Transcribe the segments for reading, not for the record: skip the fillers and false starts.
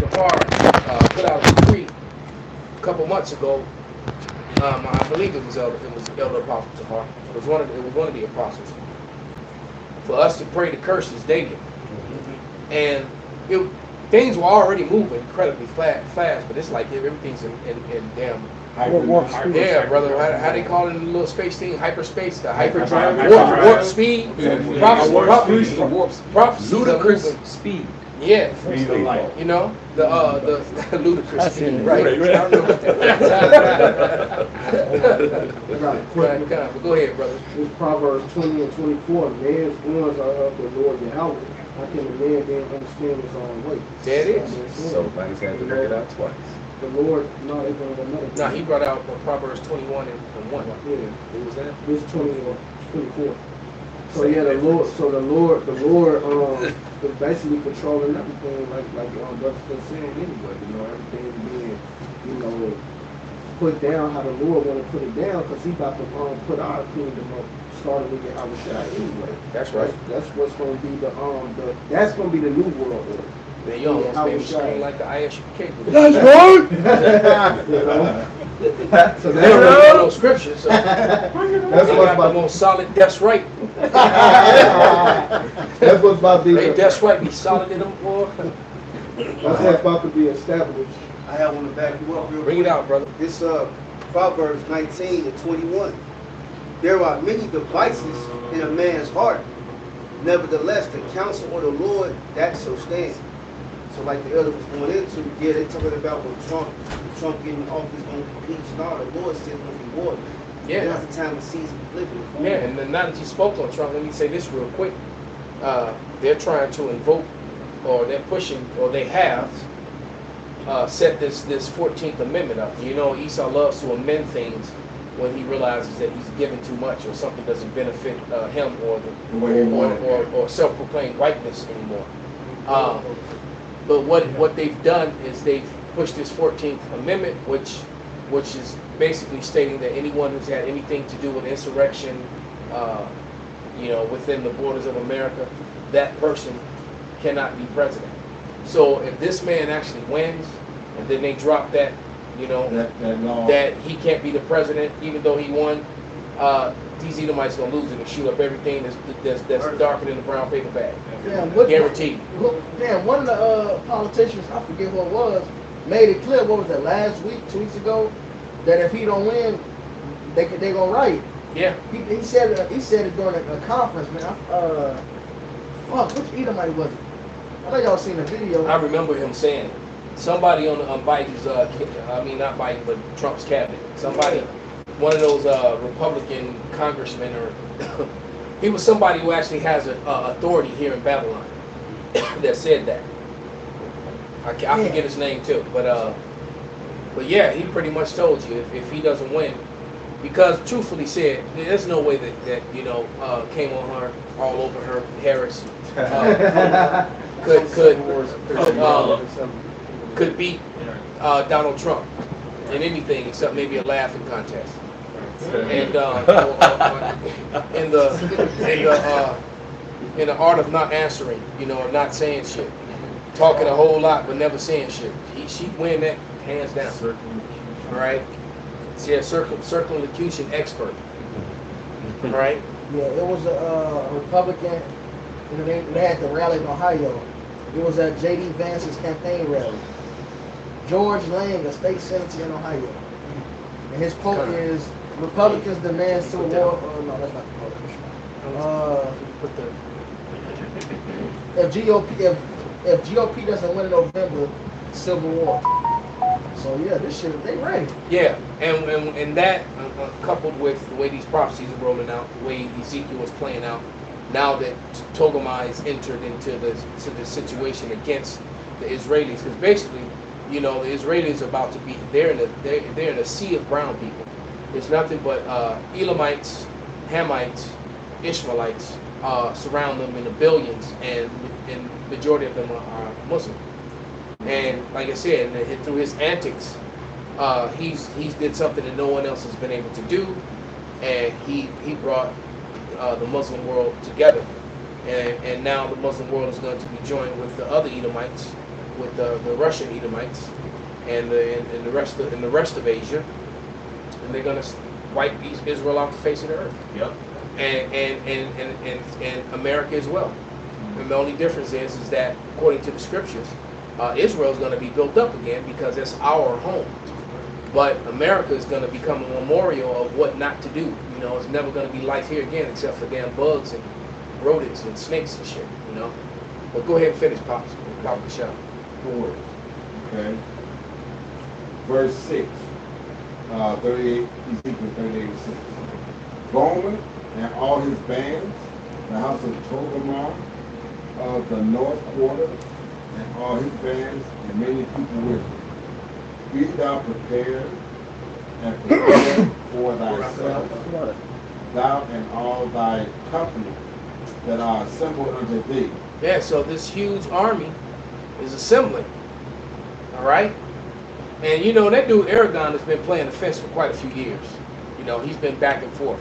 Tahar put out a decree a couple months ago. I believe it was Elder Apostle Tahar. It was one of the apostles for us to pray the curses daily, and things were already moving incredibly fast, but it's like everything's in damn. Yeah, brother. How they call it in the little space thing? Hyperspace, the hyperdrive, warp speed, prophecies, ludicrous speed. Yeah, you know the ludicrous speed, right? Right. But go ahead, brother. With Proverbs 20 and 24, man's goings are of the Lord Yahweh. How can a man then understand his own way? There it is. So things had to work it out twice. The Lord, no, they're going to another. No, he brought out Proverbs 21 and 1. Yeah, What was that? this 20 or 24. So yeah, the Lord, is basically controlling everything, like brother been saying anyway. You know, everything being, you know, put down how the Lord want to put it down, because he about to put our kingdom up, starting with Yahweh Shai anyway. That's right. That's what's going to be that's going to be the new world order. There you go. It's maybe screen like the ISUK. That's right. You know? So They don't really know scripture, so that's they what's got the most solid. That's right. That's what's about to be. Hey, that's right. Be solid in them, boy. That's what's about to be established. I have one to back you up real Bring quick. it out, brother. It's Proverbs 19 and 21. There are many devices in a man's heart. Nevertheless, the counsel of the Lord, that shall stand. So like the elder was going into, yeah, they're talking about when Trump getting office going to be peached. No, the Lord said going to be war. Yeah. Now's the time to seize and flip it. Yeah, and then now that you spoke on Trump, let me say this real quick. They're trying to invoke, or they're pushing, or they have set this 14th Amendment up. You know, Esau loves to amend things when he realizes that he's giving too much, or something doesn't benefit him or self-proclaimed whiteness anymore. But what they've done is they've pushed this 14th Amendment, which is basically stating that anyone who's had anything to do with insurrection, you know, within the borders of America, that person cannot be president. So if this man actually wins, and then they drop that, you know, that he can't be the president, even though he won, these Edomites gonna lose it and shoot up everything that's darker than the brown paper bag. Guaranteed. Damn, one of the politicians, I forget what it was, made it clear. What was that, last week, 2 weeks ago, that if he don't win, they gonna riot. Yeah. He said it during a conference, man. Fuck, which Edomite was it? I know y'all seen the video. I remember him saying it. Somebody on Biden's, I mean not Biden, but Trump's cabinet. Somebody, one of those Republican congressmen, or he was somebody who actually has authority here in Babylon that said that. I forget his name too, but yeah, he pretty much told you if he doesn't win, because truthfully said, there's no way that you know came on her all over her Harris could beat Donald Trump in anything except maybe a laughing contest. And in the art of not answering, you know, not saying shit, talking a whole lot but never saying shit. She'd win that hands down. All right. She's a circumlocution expert. All right. Yeah, it was a Republican. You know, they had the rally in Ohio. It was at J.D. Vance's campaign rally. George Lang, a state senator in Ohio, and his quote is, "Republicans demand civil war." No, that's not the quote. If GOP doesn't win in November, civil war. So yeah, this shit, they ready. Yeah, and that coupled with the way these prophecies are rolling out, the way Ezekiel is playing out, now that Togarmah has entered into the situation against the Israelis, because basically, you know, the Israelis are about to be they're in a sea of brown people. It's nothing but Elamites, Hamites, Ishmaelites surround them in the billions, and majority of them are Muslim. And like I said, through his antics, he's did something that no one else has been able to do, and he brought the Muslim world together, and now the Muslim world is going to be joined with the other Edomites, with the Russian Edomites and the rest of Asia, and they're gonna wipe Israel off the face of the earth. Yep. And America as well. And the only difference is that according to the scriptures, Israel is going to be built up again because it's our home. But America is going to become a memorial of what not to do. You know, it's never going to be life here again except for damn bugs and rodents and snakes and shit. You know. But go ahead and finish, Pops. Pop the show. 4. Okay. Verse 6. 38, Ezekiel 38:6. Gomer and all his bands, the house of Togarmah of the north quarter, and all his bands, and many people with him. Be thou prepared and prepare for thyself, thou and all thy company that are assembled unto thee. Yeah, so this huge army is assembling. All right? And you know, that dude Aragon has been playing the fence for quite a few years. You know, he's been back and forth.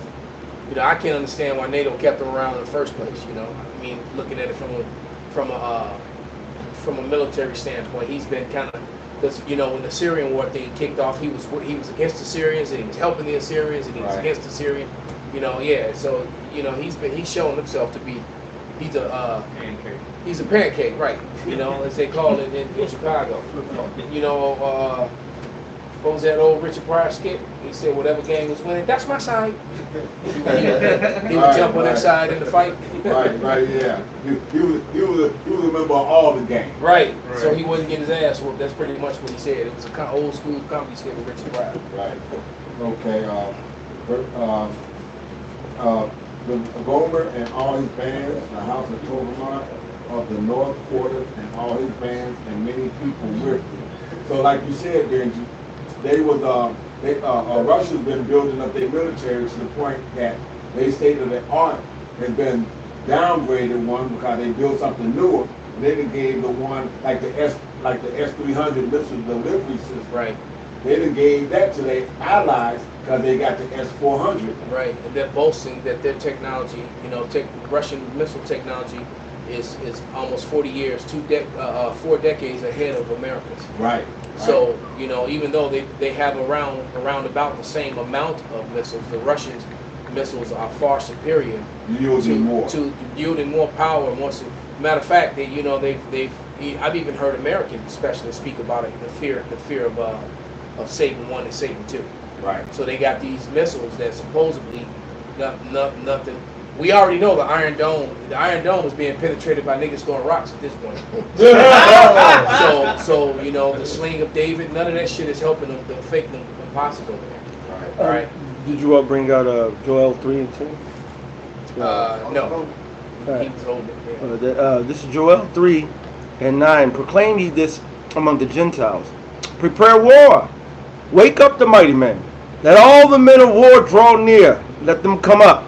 You know, I can't understand why NATO kept him around in the first place, you know. I mean, looking at it from a military standpoint, he's been kind of, because, you know, when the Syrian war thing kicked off, he was against the Syrians, and he was helping the Assyrians, and he was against the Syrian. You know, yeah, so, you know, he's shown himself to be, he's a pancake, right? You know, as they call it in Chicago. You know, what was that old Richard Pryor skit? He said whatever gang was winning, that's my side. He would jump on that side in the fight. Right, yeah. He was a member of all the gangs. Right. So he wasn't getting his ass whooped. That's pretty much what he said. It was an old school comedy skit with Richard Pryor. Right. Okay. The Gomer and all his bands, the house of Togarmah of the north quarter, and all his bands, and many people with him. So, like you said, Benji, Russia's been building up their military to the point that they stated that art has been downgraded one because they built something newer. And they done gave the one like the S-300 missile delivery system. Right. They done gave that to their allies because they got the S-400. Right. And they're boasting that their technology, you know, Russian missile technology is almost 40 years, 4 decades ahead of America's. Right. So, you know, even though they have around about the same amount of missiles, the Russian missiles are far superior Yielding more. to yielding more power. Matter of fact, I've even heard American specialists speak about it, the fear of Satan 1 and Satan 2. Right. So they got these missiles that supposedly nothing. We already know the Iron Dome. The Iron Dome is being penetrated by niggas throwing rocks at this point. so you know, the sling of David, none of that shit is helping them. The fake them impossible. Right. All right. Did you all bring out Joel 3 and 2? No. Right. He was holding it there. This is Joel 3 and 9. Proclaim ye this among the Gentiles. Prepare war. Wake up the mighty men. Let all the men of war draw near. Let them come up.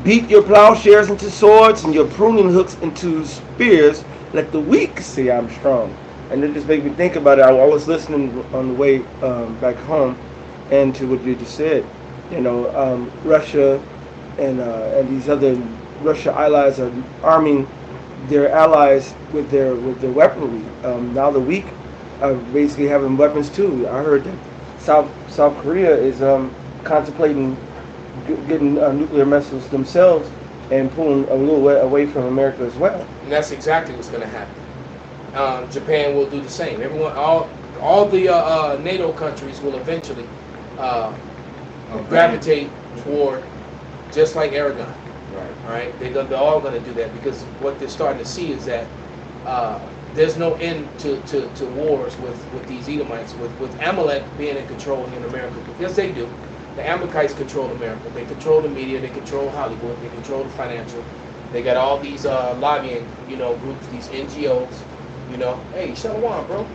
Beat your plowshares into swords and your pruning hooks into spears. Let the weak say I'm strong. And it just made me think about it. I was listening on the way back home and to what you just said. You know, Russia and these other Russia allies are arming their allies with their weaponry. Now the weak are basically having weapons too. I heard that South Korea is contemplating getting nuclear missiles themselves and pulling a little way away from America as well. And that's exactly what's going to happen. Japan will do the same. Everyone, all the NATO countries will eventually gravitate toward, just like Aragon. Right. All right, they're all going to do that because what they're starting to see is that there's no end to wars with these Edomites, with Amalek being in control in America, because they do. The Amalekites control America. They control the media. They control Hollywood. They control the financial. They got all these lobbying, you know, groups, these NGOs. You know, hey, Shalom, bro.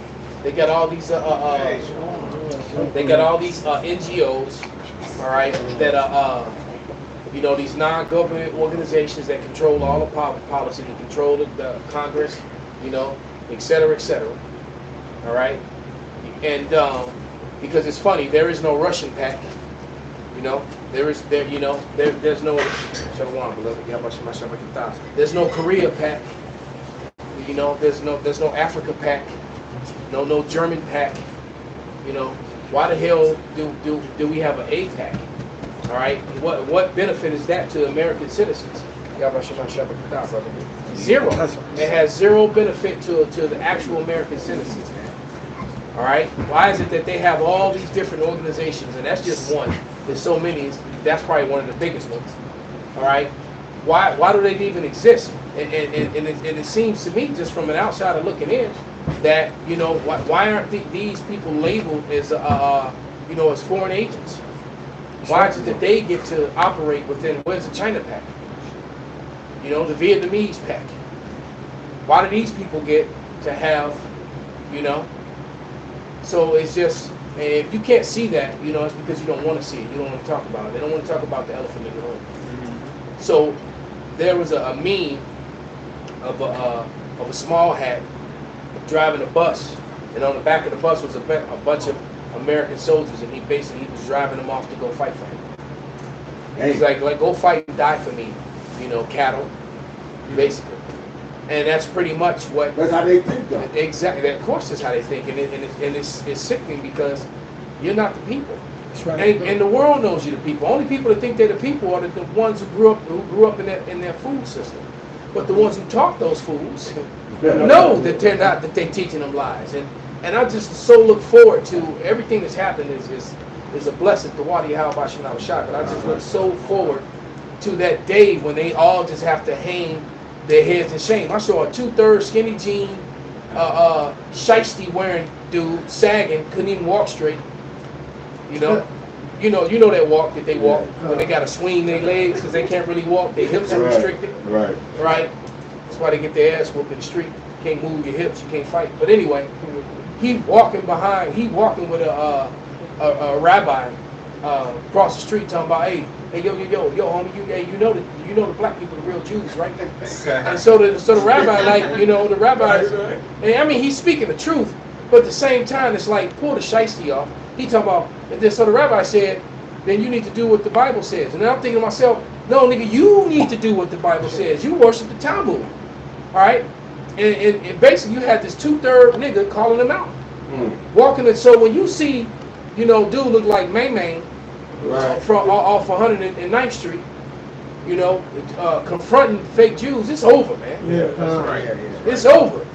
They got all these NGOs, all right, that are you know, these non-government organizations that control all the policy, that control the Congress, you know, et cetera, all right? And because it's funny, there is no Russian pack, you know, there's no, there's no Korea pack, you know, there's no Africa pack, No German pack. You know, why the hell do we have an APAC? All right, what benefit is that to American citizens? Zero. It has zero benefit to the actual American citizens. All right, why is it that they have all these different organizations, and that's just one? There's so many. That's probably one of the biggest ones. All right, why do they even exist? And it seems to me, just from an outsider looking in, that why aren't these people labeled as as foreign agents? Why is it that they get to operate within, where's the China pack? The Vietnamese pack. Why do these people get to have, So it's just, and if you can't see that, it's because you don't want to see it. You don't want to talk about it. They don't want to talk about the elephant in the room. So there was a meme of a small hat driving a bus, and on the back of the bus was a bunch of American soldiers, and he was driving them off to go fight for him. He's like go fight and die for me, cattle, basically. And that's pretty much what. That's how they think, though. Exactly. Of course, that's how they think, and it's sickening because you're not the people. That's right. And the world knows you're the people. Only people that think they're the people are the ones who grew up in their food system. But the ones who taught those fools know that they're teaching them lies. And I just so look forward to everything that's happened is a blessing to Wadi Halbashin al-Shah. But I just look so forward to that day when they all just have to hang their heads in shame. I saw a 2/3 skinny jean, shiesty wearing dude sagging, couldn't even walk straight. You know that walk that they walk when they got to swing their legs because they can't really walk. Their hips are restricted. Right. Right. That's why they get their ass whooped in the street. You can't move your hips. You can't fight. But anyway, he walking with a rabbi across the street talking about, hey, yo, homie, you know the black people, the real Jews, right? And so the rabbi, the rabbi, and I mean, he's speaking the truth, but at the same time, it's like, pull the shiesty off. He talking about, and then so the rabbi said, then you need to do what the Bible says. And then I'm thinking to myself, no, nigga, you need to do what the Bible says. You worship the Talmud, all right? And basically, you had this 2/3 nigga calling him out, walking it. So when you see, dude look like May Right. from off 109th Street, confronting fake Jews, it's over, man. Yeah, that's right. It's over.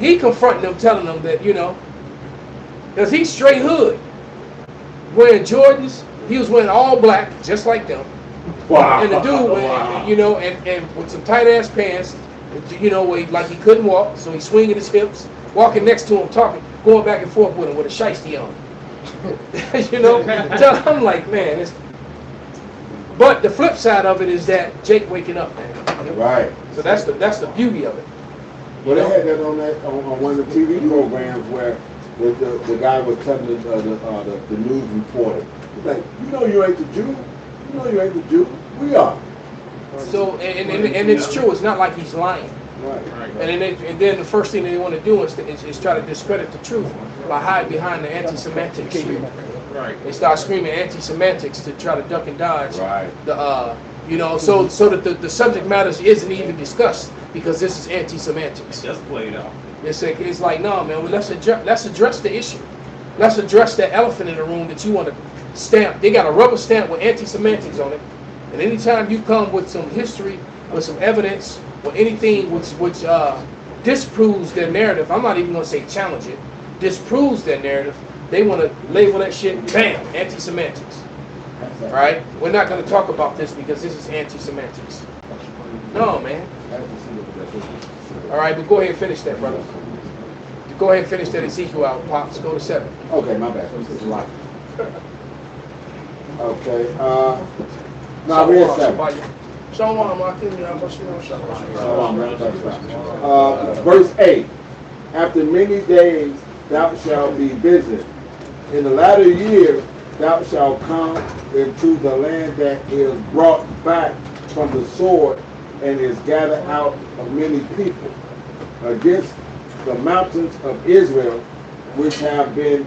He confronting them, telling them that, because he's straight hood. Wearing Jordans, he was wearing all black, just like them. Wow. And the dude, and with some tight ass pants, like he couldn't walk, so he's swinging his hips, walking next to him, talking, going back and forth with him with a shiesty on. So I'm like, man, but the flip side of it is that Jake waking up, man. Right. So that's the beauty of it. Well, they had that on one of the TV programs where the guy was telling the news reporter, he's like, you ain't the Jew. You ain't the Jew. We are. So and it's true. It's not like he's lying. Right. And then the first thing they want to do is try to discredit the truth by hiding behind the anti-Semantics. Right. They start screaming anti-Semantics to try to duck and dodge. Right. So that the subject matter isn't even discussed because this is anti-Semantics. Just played out. It's like, no, man. Well, let's address the issue. Let's address that elephant in the room that you want to stamp. They got a rubber stamp with anti-Semantics on it. And anytime you come with some history, with some evidence, or anything which disproves their narrative, I'm not even going to say challenge it, disproves their narrative, they want to label that shit, bam, anti-Semantics. All right? We're not going to talk about this because this is anti-Semantics. No, man. All right, but go ahead and finish that, brother. Go ahead and finish that Ezekiel out, Pops. Go to 7. Okay, my bad. This is a lot. Okay. Now we're at 7. Verse 8. After many days thou shalt be visited. In the latter year thou shalt come into the land that is brought back from the sword and is gathered out of many people against the mountains of Israel, which have been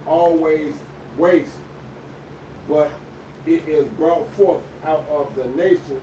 always waste, but it is brought forth out of the nations,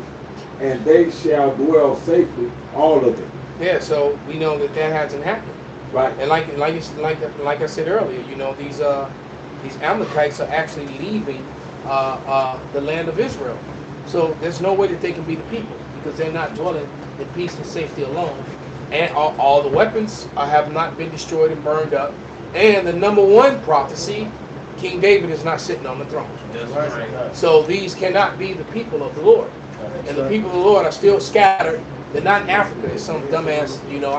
and they shall dwell safely, all of them. Yeah, so we know that hasn't happened. Right. And like I said earlier, you know, these Amalekites are actually leaving the land of Israel. So there's no way that they can be the people because they're not dwelling in peace and safety alone. And all the weapons have not been destroyed and burned up. And the number one prophecy, King David is not sitting on the throne. That's right. So these cannot be the people of the Lord. And the people of the Lord are still scattered. They're not in Africa. It's some dumbass, you know,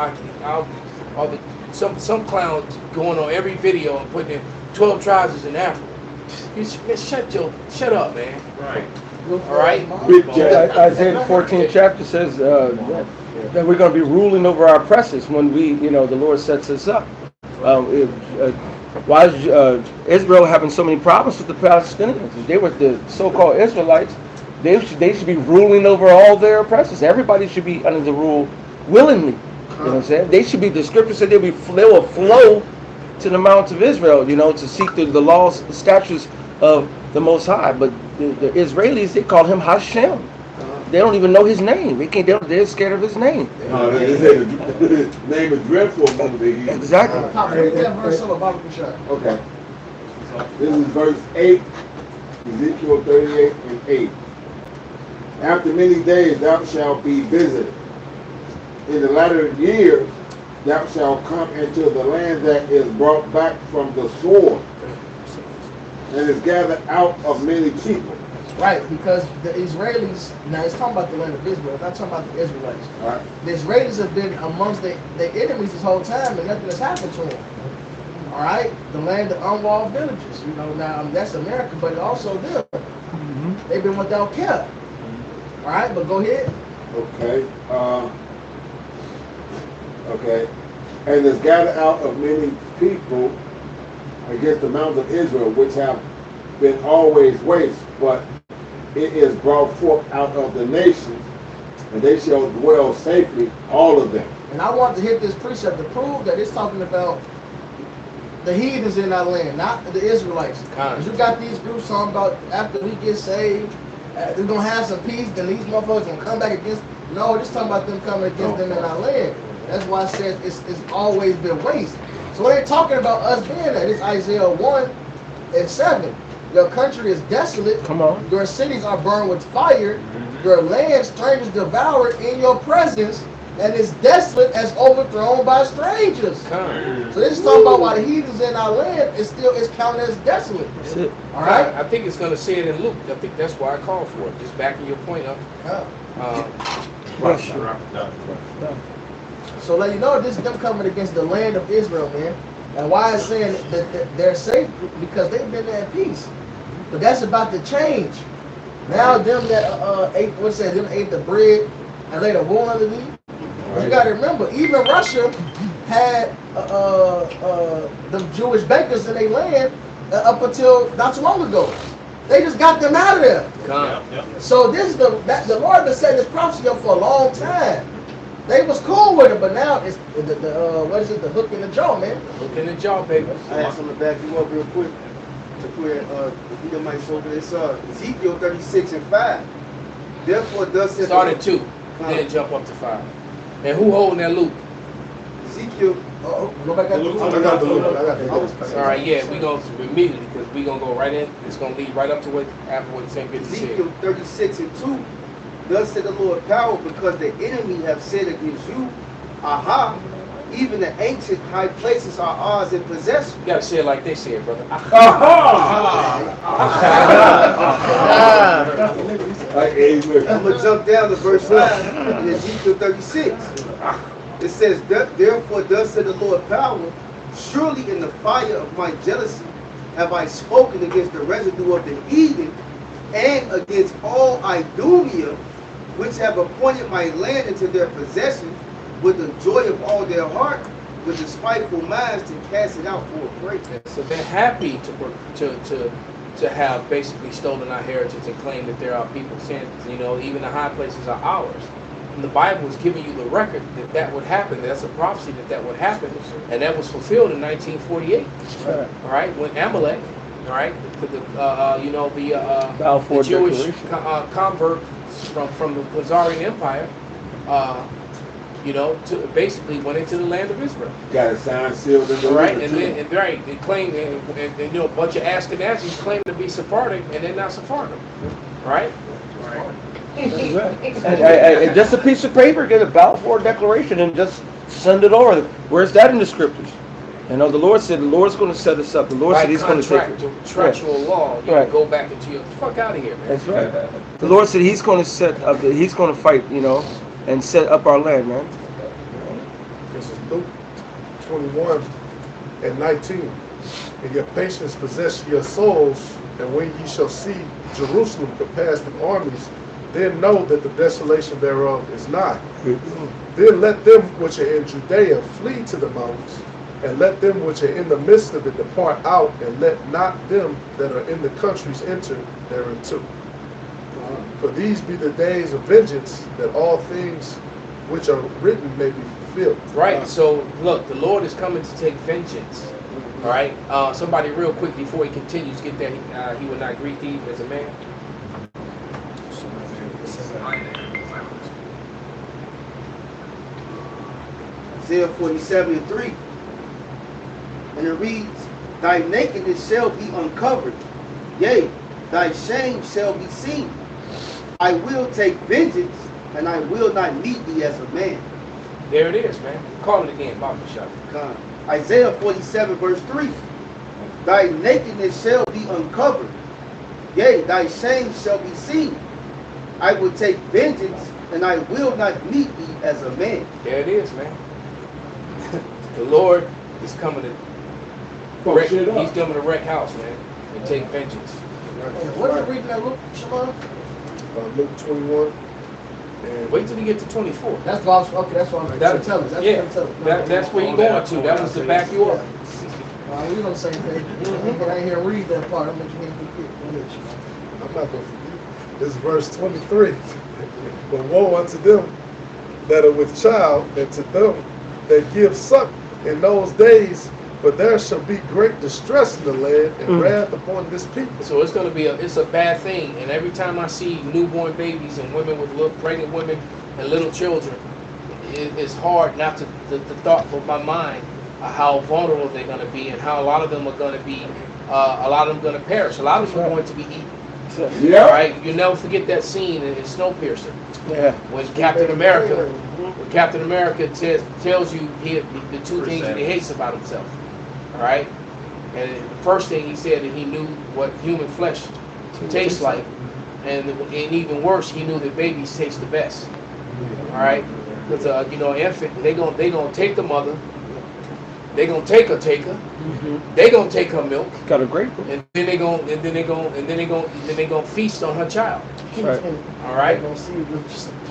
some clown going on every video and putting in 12 tribes is in Africa. Shut up, man. Right. All right. Big Jack. Isaiah the 14th chapter says that we're going to be ruling over our oppressors when the Lord sets us up. Why is Israel having so many problems with the Palestinians? They were the so-called Israelites. They should be ruling over all their oppressors. Everybody should be under the rule willingly. You know what I'm saying? They should be. The scripture said they will flow to the mountains of Israel, to seek the laws, the statutes of the Most High. But the Israelis, they call him Hashem. They don't even know his name. They're scared of his name. They said his name is dreadful among the heathen. Exactly. Okay. This is verse 8, Ezekiel 38 and 8. After many days thou shalt be visited. In the latter years thou shalt come into the land that is brought back from the sword and is gathered out of many people. Right, because the Israelis, now it's talking about the land of Israel, it's not talking about the Israelites. Right. The Israelis have been amongst their enemies this whole time and nothing has happened to them. All right, the land of unwalled villages, now that's America, but also them. They've been without care. All right, but go ahead. Okay. Okay. And is gathered out of many people against the mountains of Israel, which have been always waste, but it is brought forth out of the nations, and they shall dwell safely, all of them. And I want to hit this precept to prove that it's talking about the heathens in our land, not the Israelites. Because you got these groups talking about after we get saved, they're going to have some peace, then these motherfuckers going to come back against. No, this talking about them coming against them in our land. That's why I said it's always been waste. So it ain't talking about us being that. It's Isaiah 1 and 7. Your country is desolate. Come on. Your cities are burned with fire. Your land strangers devour in your presence, and is desolate as overthrown by strangers. So this is talking about why the heathens in our land is counted as desolate. That's it. All right. I think it's going to say it in Luke. I think that's why I called for it. Just backing your point up. So let you know this is them coming against the land of Israel, man. And why it's saying that they're safe? Because they've been there at peace. But that's about to change. Now them that ate the bread and laid a wool underneath. You got to remember, even Russia had the Jewish bakers in their land up until not too long ago. They just got them out of there. So this is the Lord has said this prophecy up for a long time. They was cool with it, but now it's the hook in the jaw, man. Hook in the jaw, baby. I asked him to back you up real quick. To put the Edomites over this Ezekiel 36 and 5. Therefore, thus said Start at 2, then jump up to 5. And who holding that loop? Ezekiel. Go back up. I got the loop. All right, yeah, we going to immediately because we going to go right in. It's going to lead right up to what St. Peter said. Ezekiel 36 and 2. Thus said the Lord power, because the enemy have said against you, aha, even the ancient high places are ours in possession. You got to say it like they say it, brother. I'm going to jump down to verse 9 in Ezekiel 36. It says, therefore thus said the Lord power, surely in the fire of my jealousy have I spoken against the residue of the heathen and against all Idumea, which have appointed my land into their possession with the joy of all their heart, with the spiteful minds to cast it out for a prey. So they're happy to have basically stolen our heritage and claim that there are people saying, even the high places are ours. And the Bible is giving you the record that would happen. That's a prophecy that would happen, and that was fulfilled in 1948. All right, when Amalek, all right, the Jewish convert from the Khazarian Empire, you know, to basically went into the land of Israel. Got a sign sealed and All right, delivered and to then them. they claim and you know a bunch of Ashkenazis claim to be Sephardic, and they're not Sephardic, right? And just a piece of paper, get a Balfour Declaration, and just send it over. Where's that in the scriptures? You know, the Lord said the Lord's going to set us up. The Lord said By He's going to take contractual law, you Right. can go back into your fuck out of here, man. That's right. The Lord said He's going to set up. He's going to fight, you know, and set up our land, man. This is Luke 21 and 19. And your patience possess your souls, and when ye shall see Jerusalem compassed with armies, then know that the desolation thereof is nigh. Then let them which are in Judea flee to the mountains, and let them which are in the midst of it depart out, and let not them that are in the countries enter thereinto. For these be the days of vengeance, that all things which are written may be fulfilled. Right. So look, the Lord is coming to take vengeance. All right. Somebody real quick before he continues, get that he will not greet thee as a man. Isaiah 47 and 3. And it reads, thy nakedness shall be uncovered, yea, thy shame shall be seen. I will take vengeance, and I will not meet thee as a man. There it is, man. Call it again, Bible shot. Isaiah 47 verse 3. Thy nakedness shall be uncovered, yea, thy shame shall be seen. I will take vengeance, and I will not meet thee as a man. There it is, man. The Lord is coming to wreck, shit up. he's coming to wreck house, man, and take vengeance. What are you reading that Luke, Shimon? Luke 21 and Wait till you get to 24. That's what I was, okay, that's what I'm That- tell us. That's yeah, what I'm telling us. That's where you're going to. That was to back you up. We on the same page. But I ain't here read that part. I'm making him forget. I'm not going to forget. This is verse 23. But woe unto them that are with child, and to them that give suck in those days, for there shall be great distress in the land, and wrath upon this people. So it's going to be it's a bad thing. And every time I see newborn babies and women with little pregnant women and little children, it's hard not to thought for my mind how vulnerable they're going to be, and how a lot of them are going to be, a lot of them going to perish. A lot of them are going to be eaten. Yeah. All right, you never forget that scene in Snowpiercer Yeah. when Captain America tells you the two things that he hates about himself. All right, and the first thing he said that he knew what human flesh tastes like, and even worse, he knew that babies taste the best. All right, because you know, infant, they gonna take the mother, they gonna take her, they gonna take her milk, Got a great book. and then they gonna feast on her child. Right. All right. Gonna see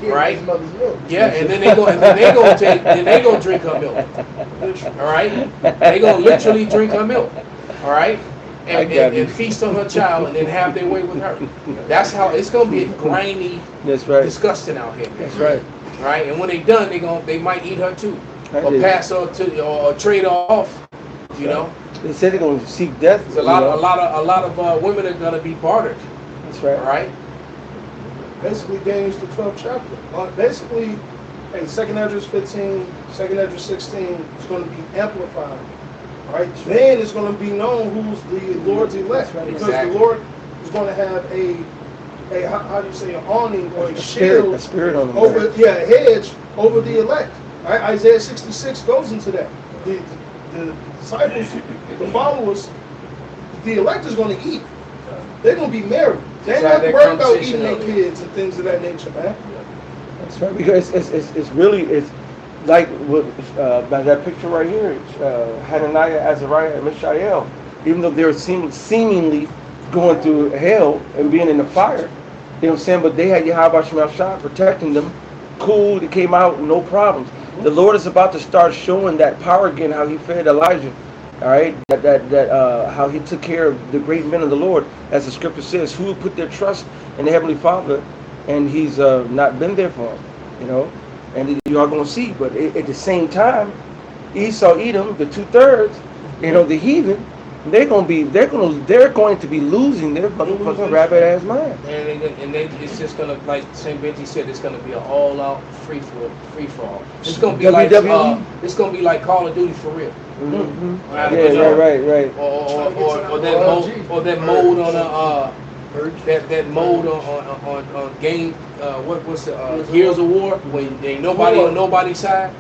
Right. his mother's milk. Yeah, and then they gonna drink her milk. All right, they gonna literally drink her milk. All right, I got you. and feast on her child, and then have their way with her. That's how it's gonna be grimy, That's right. disgusting out here. That's right. All right, and when they done, they might eat her too, I or did. pass her to, or trade her off. You know, They said they're going to seek death. there's a lot of women are gonna be bartered. That's All right. right. Basically, Daniel the 12th chapter. Basically, hey, 2nd Esdras 15, 2nd Esdras 16 is going to be amplified. All right, then it's going to be known who's the Lord's elect, because Exactly. the Lord is going to have a how do you say, an awning or a shield A spirit on them. over, a hedge over the elect. All right, Isaiah 66 goes into that. The disciples, the followers, the elect is going to eat. They're going to be married. They ain't Just have had to that worry about conversation eating their earlier. kids and things of that nature, man. That's right. Because it's really like what by that picture right here, Hananiah, Azariah, and Mishael. Even though they're seemingly going through hell and being in the fire, you know what I'm saying? But they had Yahweh Shema Shah protecting them. Cool, they came out, no problems. The Lord is about to start showing that power again, how he fed Elijah. All right, how he took care of the great men of the Lord, as the scripture says, who put their trust in the Heavenly Father, and he's not been there for them, you know. And you are going to see, but at the same time, Esau, Edom, the 2/3, you know, the heathen, they're going to be losing their motherfucking rabbit ass mind. And it's just gonna, like St. Benji said, it's gonna be an all-out free fall. It's gonna be WWE? it's gonna be like Call of Duty for real. Mm-hmm. Yeah, Right. Or that mode on that mode on game what's the Gears of War when ain't nobody on nobody's side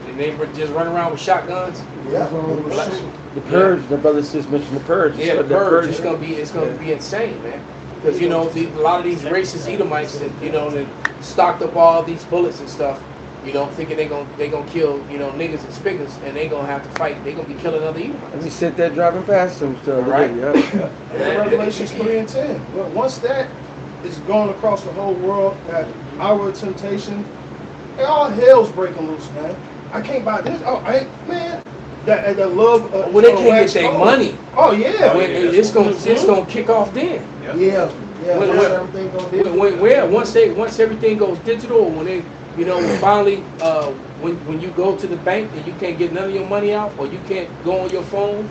and they were just running around with shotguns. Yeah. The Purge, the brother just mentioned the Purge. Yeah, the Purge. It's gonna be insane, man. Because a lot of these racist Edomites that that stocked up all these bullets and stuff, thinking they gonna kill niggas and spiggers, and they gonna have to fight. They gonna be killing other Edomites. And we sit there driving past them still. Right. Revelations 3 and 10. Well, once that is going across the whole world, that our temptation, all hell's breaking loose, man. I can't buy this. Oh, man. That love. When they can't get their money. Oh yeah. It's gonna kick off then. Yeah. Once everything goes digital, when they finally when you go to the bank and you can't get none of your money out, or you can't go on your phone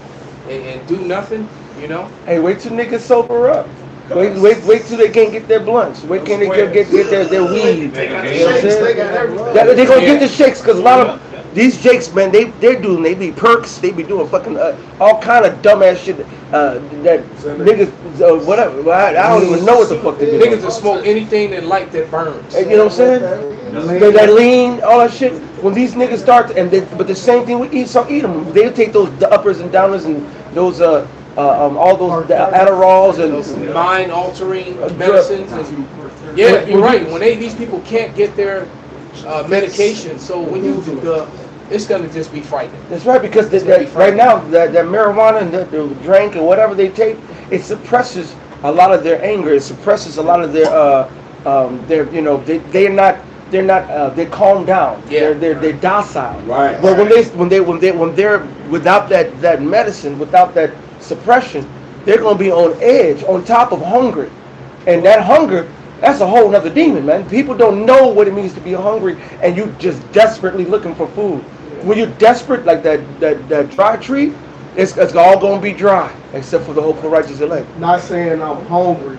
and do nothing, Hey, wait till niggas sober up. Wait till they can't get their blunts. Wait till they can get their weed. They got the shakes, they got everything. They gonna get the shakes because a lot of these jakes, man, they be perks, they be doing fucking all kind of dumbass shit that niggas whatever. I don't even know what the fuck they do. Niggas will smoke anything that light that burns. You know what I'm saying? That lean, all that shit. When these niggas start, but the same thing with Edom. They take the uppers and downers and those all those Adderalls and mind altering medicines. And, yeah, you're right. When these people can't get their medication, so when you it's gonna just be frightening. That's right, because right now that marijuana and the drink and whatever they take, it suppresses a lot of their anger. It suppresses a lot of their they calm down. Yeah. They're docile. Right. But when they're without that medicine, without that suppression, they're gonna be on edge, on top of hungry, and that hunger. That's a whole nother demon, man. People don't know what it means to be hungry and you just desperately looking for food. When you're desperate, like that dry tree, it's all gonna be dry, except for the hopeful righteous elect. Not saying I'm hungry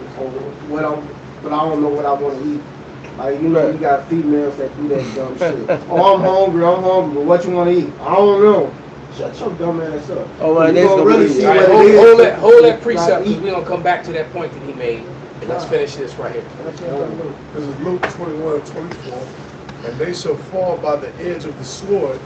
but I don't know what I want to eat. Like, you got females that do that dumb shit. Oh, I'm hungry, but what you want to eat? I don't know. Shut your dumb ass up. Oh, man, that's gonna really be see All right, what it is. hold that precept, because we're gonna come back to that point that he made. And let's finish this right here. This is Luke 21:24. And they shall fall by the edge of the sword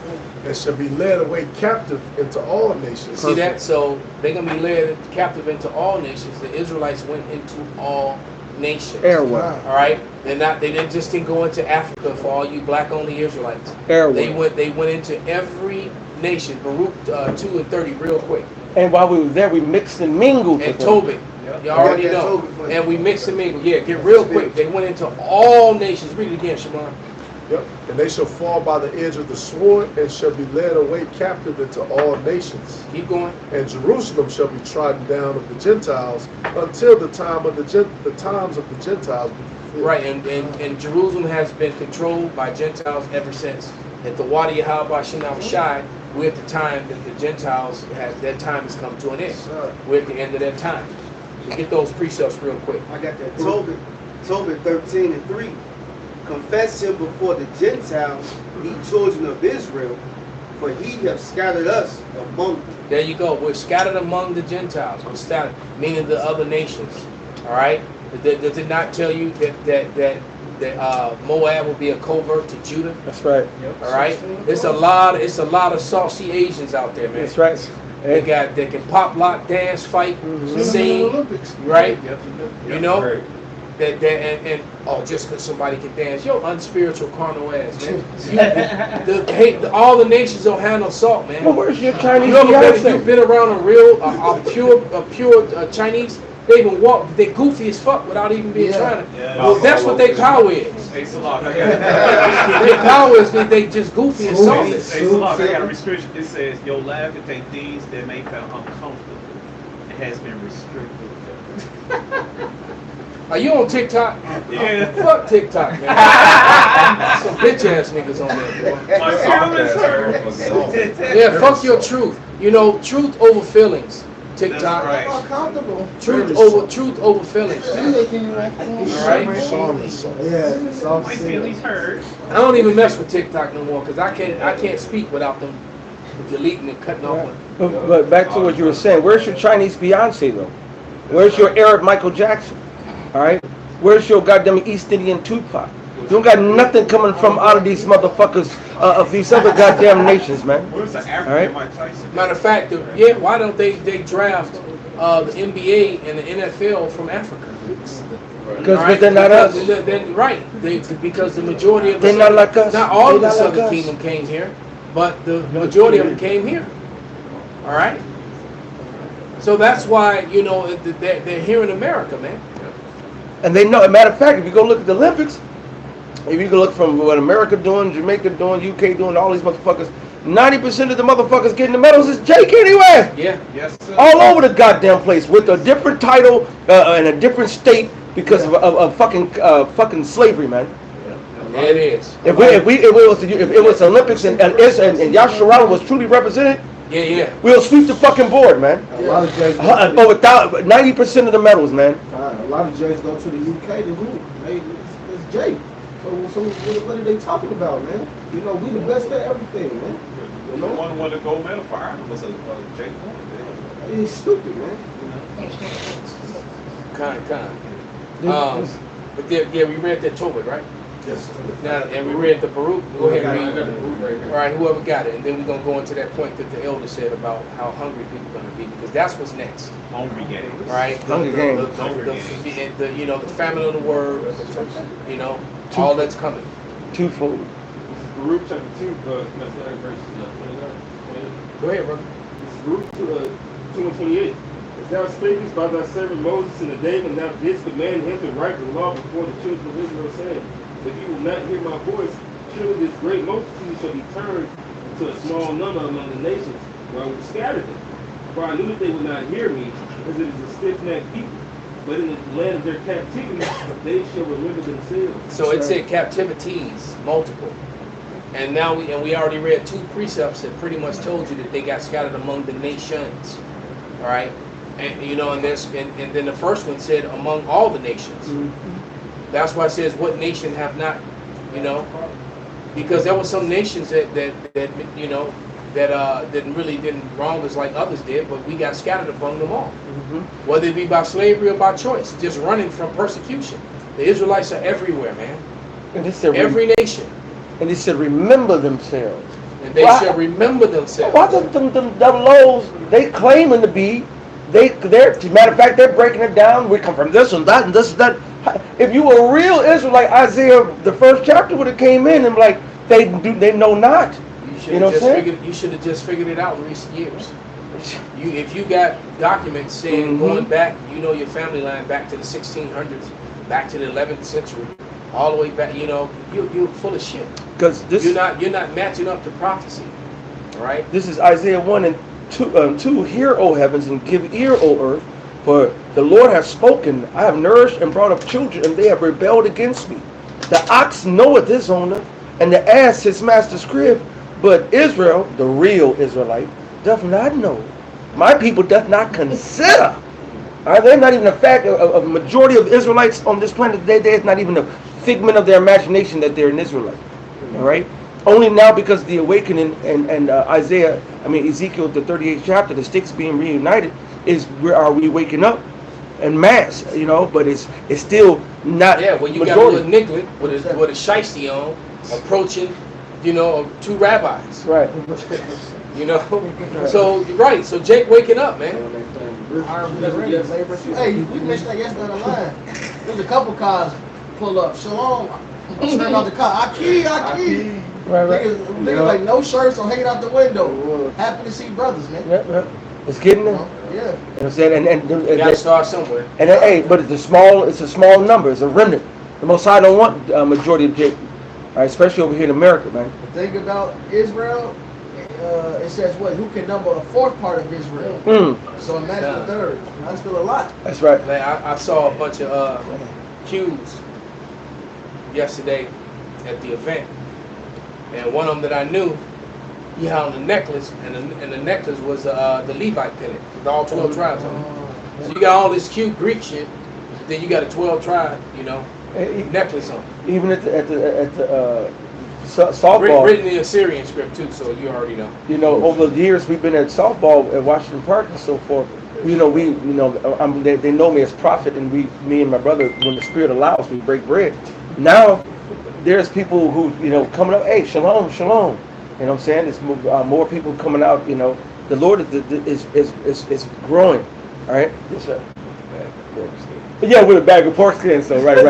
and shall be led away captive into all nations. See that? So they're gonna be led captive into all nations. The Israelites went into all nations. Airway. All right. They didn't go into Africa for all you black only Israelites. Airway. They went into every nation. Baruch 2:30 real quick. And while we were there, we mixed and mingled. And with them. Tobit. You already know. And we mixed and mingled. Yeah, get real quick. They went into all nations. Read it again, Shimon. Yep. And they shall fall by the edge of the sword and shall be led away captive into all nations. Keep going. And Jerusalem shall be trodden down of the Gentiles until the times of the Gentiles be fulfilled. Right, and Jerusalem has been controlled by Gentiles ever since. At the Wadi Yahweh Shinam Shai, we're at the time that the Gentiles their time has come to an end. We're at the end of their time. So get those precepts real quick. I got that Tobit 13:3. Confess him before the Gentiles, ye children of Israel, for he have scattered us among them. There you go. We're scattered among the Gentiles. We're scattered, meaning the other nations. All right. Does it not tell you that Moab will be a covert to Judah? That's right. All right. It's a lot of saucy Asians out there, man. That's right. They can pop, lock, dance, fight, sing, right? You know. And just because somebody can dance, yo, unspiritual carnal ass, man. All the nations don't have no salt, man. Well, where's your Chinese You've been around a real, pure Chinese. They even walk. They goofy as fuck without even being trying to. Yeah. Well, that's what their power is. Hey, Salak, Their power is that they just goofy and salty. Hey, Salak, I got a restriction. It says your laugh can take things that may feel uncomfortable. It has been restricted. Are you on TikTok? Yeah. Fuck TikTok, man. Some bitch ass niggas on there, boy. My feelings hurt. Yeah, fuck your truth. You know, truth over feelings. TikTok. That's right. More comfortable. Truth over feelings. All right. Song is so. Yeah, soft My skin. feelings hurt. I don't even mess with TikTok no more because I can't speak without them deleting and cutting off. But back to what you were saying, where's your Chinese Beyonce though? Where's your Arab Michael Jackson? All right, where's your goddamn East Indian Tupac? You don't got nothing coming from out of these motherfuckers of these other goddamn nations, man. Where's the All African right. Mike Tyson? Matter of fact, why don't they draft the NBA and the NFL from Africa? Because they're not us. Because the majority of They're not like us. Not all of the They're not like Southern us. Kingdom came here, but the majority of them came here. All right. So that's why they're here in America, man. And they know. As a matter of fact, if you go look at the Olympics, if you go look from what America doing, Jamaica doing, UK doing, all these motherfuckers, 90% of the motherfuckers getting the medals is Jake anyway. Yeah. Yes, sir. All over the goddamn place with a different title and a different state because of fucking slavery, man. It is. If it was Olympics and Yasharala was truly represented, Yeah. we'll sweep the fucking board, man. A lot of Jays Over 90% of the medals, man. a lot of Jays go to the UK to who? It's Jay. So what are they talking about, man? You know, we the best at everything, man. You The know? one who won the gold medal for Ireland was Jake Horn. It's stupid, man. Kind. But we read that Tobit, right? Yes. Now, and we read the Baruch. Go ahead and I got read. the book right All here. right, whoever got it, and then we're gonna go into that point that the elder said about how hungry people are gonna be, because that's what's next. Hungry Games. All right, Hunger Games. the famine of the word, all that's coming. Twofold. Baruch chapter 2, verse 29. Go ahead, brother. Baruch 2 and 28. As thou spakest by thy servant Moses in the day when thou didst command him to write the law before the children of Israel, saying, if you will not hear my voice, surely this great multitude shall be turned into a small number among the nations, where I will scatter them. For I knew that they would not hear me, as it is a stiff-necked people. But in the land of their captivity, they shall remember themselves. So it said captivities, multiple. And now we already read 2 precepts that pretty much told you that they got scattered among the nations. All right, and and then the first one said among all the nations. That's why it says what nation have not, because there were some nations that didn't wrong us like others did, but we got scattered among them all. Whether it be by slavery or by choice, just running from persecution. The Israelites are everywhere, man. And they said, Every nation. and they said, remember themselves. And they Why- should remember themselves. Why them lows, they claiming to be, matter of fact, they're breaking it down. We come from this and that and this and that. If you were a real Israelite, Isaiah, the first chapter would have came in and like, they know not. You know what I'm saying? You should have just figured it out in recent years. If you got documents saying going back, your family line back to the 1600s, back to the 11th century, all the way back, you're full of shit. Because You're not matching up to prophecy, all right? this is Isaiah 1 and 2. Hear, O heavens, and give ear, O earth, for the Lord has spoken. I have nourished and brought up children, and they have rebelled against me. The ox knoweth his owner, and the ass his master's crib. But Israel, the real Israelite, doth not know. My people doth not consider. They're not even a fact. A majority of Israelites on this planet today, it's not even a figment of their imagination that they're an Israelite. All right. Only now because the awakening and Ezekiel, the 38th chapter, the sticks being reunited, is where are we waking up en masse, but it's still not. Yeah, when you got a little niglet with a shiesty on, approaching, 2 rabbis. Right. So right. So Jake waking up, man. Hey, we mentioned that yesterday on the line. There's a couple cars pull up. Shalom. Straight out the car. Aki. Right. Niggas like no shirts or hanging out the window. Happy to see brothers, man. Yeah. It's getting there. Yeah. You know what I'm saying? You gotta start somewhere. But it's a small number. It's a remnant. The Most High don't want majority of people, all right, especially over here in America, man. The thing about Israel, it says what? Who can number a fourth part of Israel? So imagine a third. That's still a lot. That's right. Man, I saw a bunch of Qs yesterday at the event, and one of them that I knew, he had on the necklace, and the necklace was the Levite pennant, with all 12 tribes on it. So you got all this cute Greek shit, then you got a 12 tribe, necklace on it. Even at the softball. Written in the Assyrian script too, so you already know. Over the years we've been at softball at Washington Park and so forth. They know me as prophet, and me and my brother, when the Spirit allows, we break bread. Now, there's people who coming up, hey, shalom, shalom. You know what I'm saying? There's more people coming out. The Lord is growing. All right. Yeah, with a bag of pork skins, so right. I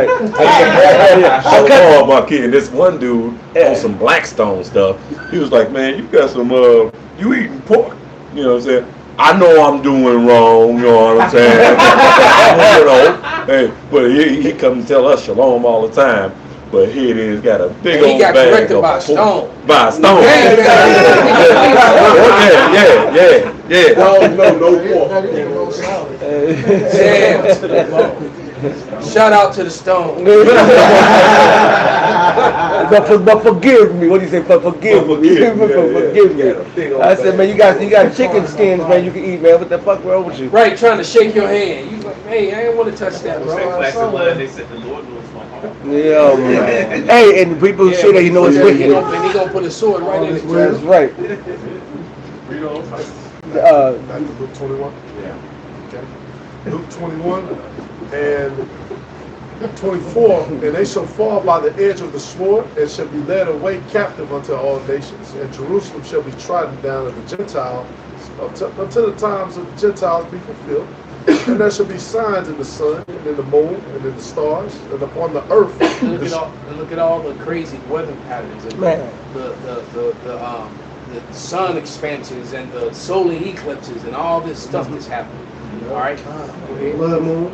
called my kid, this one dude on some Blackstone stuff. He was like, man, you got some, you eating pork. You know what I'm saying? I know I'm doing wrong, you know what I'm saying? Hey, but he come and tell us shalom all the time. But here it is, got a big old bag. He got corrected by Stone. By Stone. Yeah. Shout out to the Stone. but forgive me. What do you say? Forgive me. Forgive me. I said, man, you got chicken skins, man. You can eat, man. What the fuck wrong with you? Right, trying to shake your hand. You like, hey, I didn't want to touch that. They said the Lord knows my heart. Yeah, man. Hey, and people say that he knows it's wicked. He gonna put his sword right in it. That's right. Luke 21. Yeah. Okay. Luke 21 and 24. And they shall fall by the edge of the sword, and shall be led away captive unto all nations. And Jerusalem shall be trodden down of the Gentiles until the times of the Gentiles be fulfilled. And there shall be signs in the sun, and in the moon, and in the stars, and upon the earth. Look at all the crazy weather patterns, and the sun expansions, and the solar eclipses, and all this stuff that's happening. All right, Blood moon.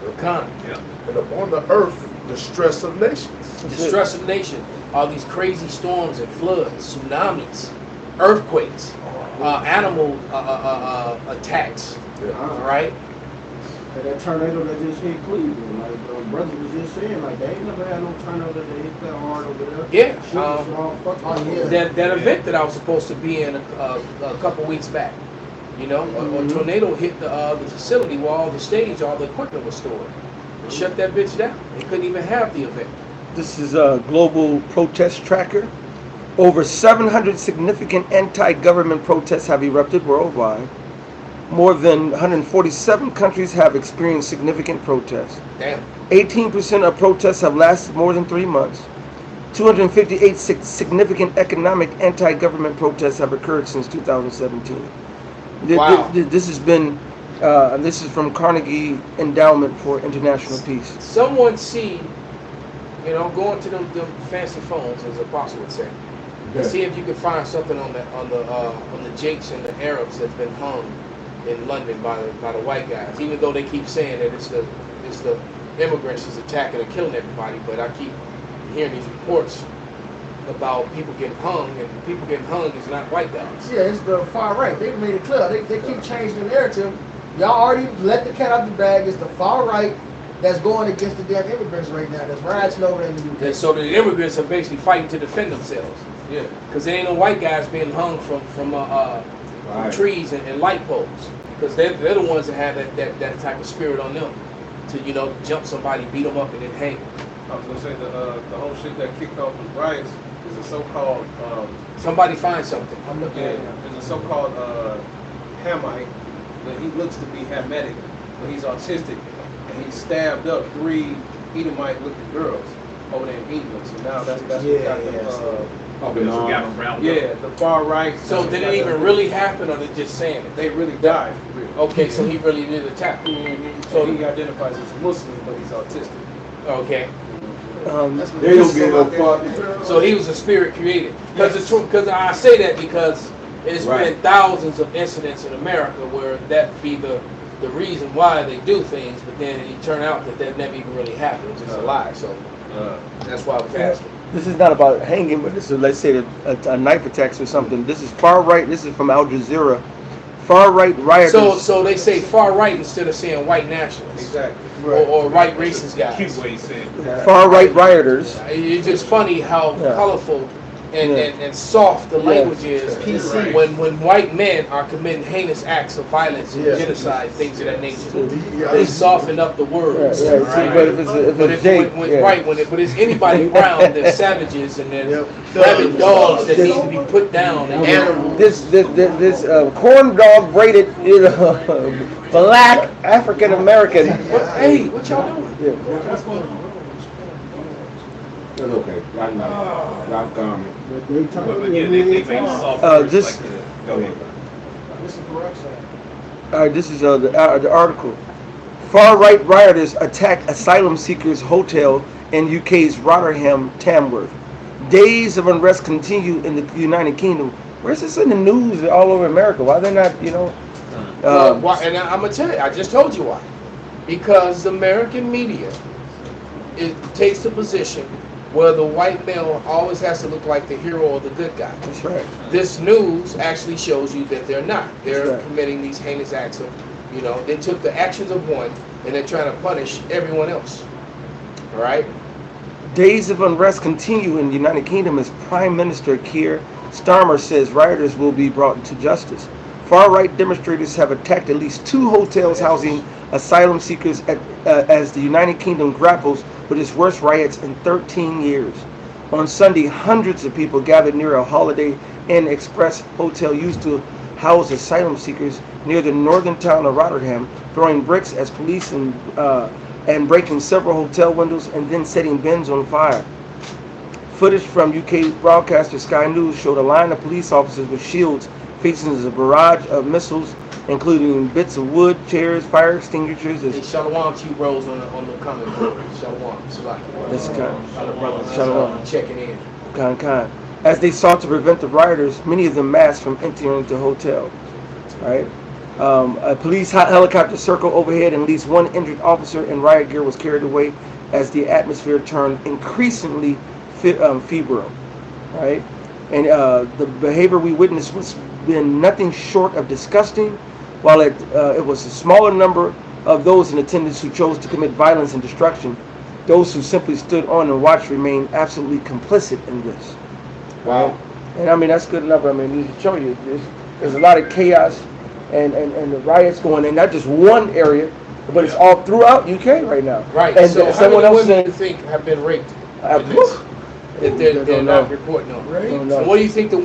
And upon the earth, the stress of nations. The stress of nations. All these crazy storms and floods, tsunamis, earthquakes, animal attacks. All right. And that tornado that just hit Cleveland, like brother was just saying, like they ain't never had no tornado that hit that hard over there. Yeah. That event that I was supposed to be in a couple weeks back. A tornado hit the facility where all the stage, all the equipment was stored. They shut that bitch down. They couldn't even have the event. This is a global protest tracker. Over 700 significant anti-government protests have erupted worldwide. More than 147 countries have experienced significant protests. Damn. 18% of protests have lasted more than 3 months. 258 significant economic anti-government protests have occurred since 2017. Wow. This has been, this is from Carnegie Endowment for International Peace. Someone see, go into them fancy phones, as Apostle would say, and see if you can find something on the Jakes and the Arabs that's been hung in London by the white guys. Even though they keep saying that it's the immigrants is attacking and killing everybody, but I keep hearing these reports about people getting hung, and people getting hung is not white guys. Yeah, it's the far right. They made it clear. They keep changing the narrative. Y'all already let the cat out the bag. It's the far right that's going against the damn immigrants right now. That's rioting over there in the UK. And so the immigrants are basically fighting to defend themselves. Yeah. Because there ain't no white guys being hung from trees and light poles. Because they're the ones that have that type of spirit on them to jump somebody, beat them up, and then hang. I was gonna say the whole shit that kicked off the riots is a so-called somebody find something. I'm looking at it. There's a so-called Hamite, but he looks to be Hamitic, but he's autistic, and he stabbed up 3 Edomite-looking girls over there in England. So now that's what got them. The far right. So did it even really happen, or they just saying it? They really died for real. Okay, so he really did attack. So he identifies as Muslim, but he's autistic. Okay. They don't get no part. So he was a spirit created. Because I say that because it's been thousands of incidents in America where that be the reason why they do things, but then it turned out that never even really happened. It's just a lie. So that's why I was asking. This is not about hanging, but this is, let's say, a knife attacks or something. This is far right. This is from Al Jazeera. Far right rioters. So they say far right instead of saying white nationalists. Exactly. Or white racist guys. Cute way he said it. Far right rioters. It's just funny how colorful and soft the language is PC. when white men are committing heinous acts of violence and genocide, things of that nature. They soften up the words. Yeah, Right? but if it's but it's anybody brown, they're savages and they're rabid dogs that need to be put down. And animals. This corn dog braided, black African American. Hey, what y'all doing? Yeah. That's okay. Y'all comment. But yeah, they make soft words this- like that. Go ahead. This is correct, sir. All right, this is the article. Far-right rioters attack asylum seekers hotel in UK's Rotterdam, Tamworth. Days of unrest continue in the United Kingdom. Where's this in the news all over America? Why they're not, Why, and I'm gonna tell you, I just told you why. Because the American media takes the position where the white male always has to look like the hero or the good guy. That's right. This news actually shows you that they're not. They're right. committing these heinous acts of, they took the actions of one and they're trying to punish everyone else. All right? Days of unrest continue in the United Kingdom as Prime Minister Keir Starmer says rioters will be brought to justice. Far-right demonstrators have attacked at least 2 hotels housing asylum seekers as the United Kingdom grapples with its worst riots in 13 years. On Sunday, hundreds of people gathered near a Holiday Inn Express hotel used to house asylum seekers near the northern town of Rotterdam, throwing bricks as police and breaking several hotel windows and then setting bins on fire. Footage from UK broadcaster Sky News showed a line of police officers with shields facing a barrage of missiles, including bits of wood, chairs, fire extinguishers. Hey, Shalom to you, Rose, on the comment board. Shalom. Salaki. That's kind. Other brothers Shalom. checking in. Kind. As they sought to prevent the rioters, many of them masked from entering the hotel. All right. A police helicopter circled overhead, and at least one injured officer in riot gear was carried away as the atmosphere turned increasingly febrile. Right. And the behavior we witnessed was been nothing short of disgusting. While it was a smaller number of those in attendance who chose to commit violence and destruction, those who simply stood on and watched remain absolutely complicit in this. Wow. And I mean, that's good enough. I mean, to show you, there's a lot of chaos and the riots going in, not just one area, but it's all throughout UK right now. Right. And so someone how many else women do you said, think have been raped? That they're not reporting on. Right? And what do you think the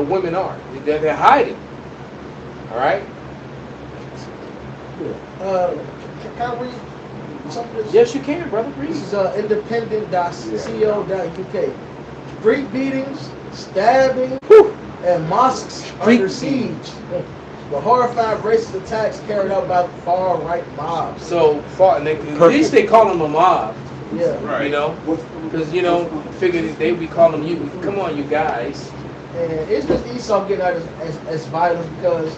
women are? They're hiding. All right. Can I read something? Yes, you can, brother. Read. This is independent.co.uk. Street beatings, stabbing, and mosques under siege. The horrified racist attacks carried out by far-right mobs. So at least they call them a mob. Yeah. Right. Because figured they'd be calling you. Come on, you guys. And it's just Esau getting out as violent because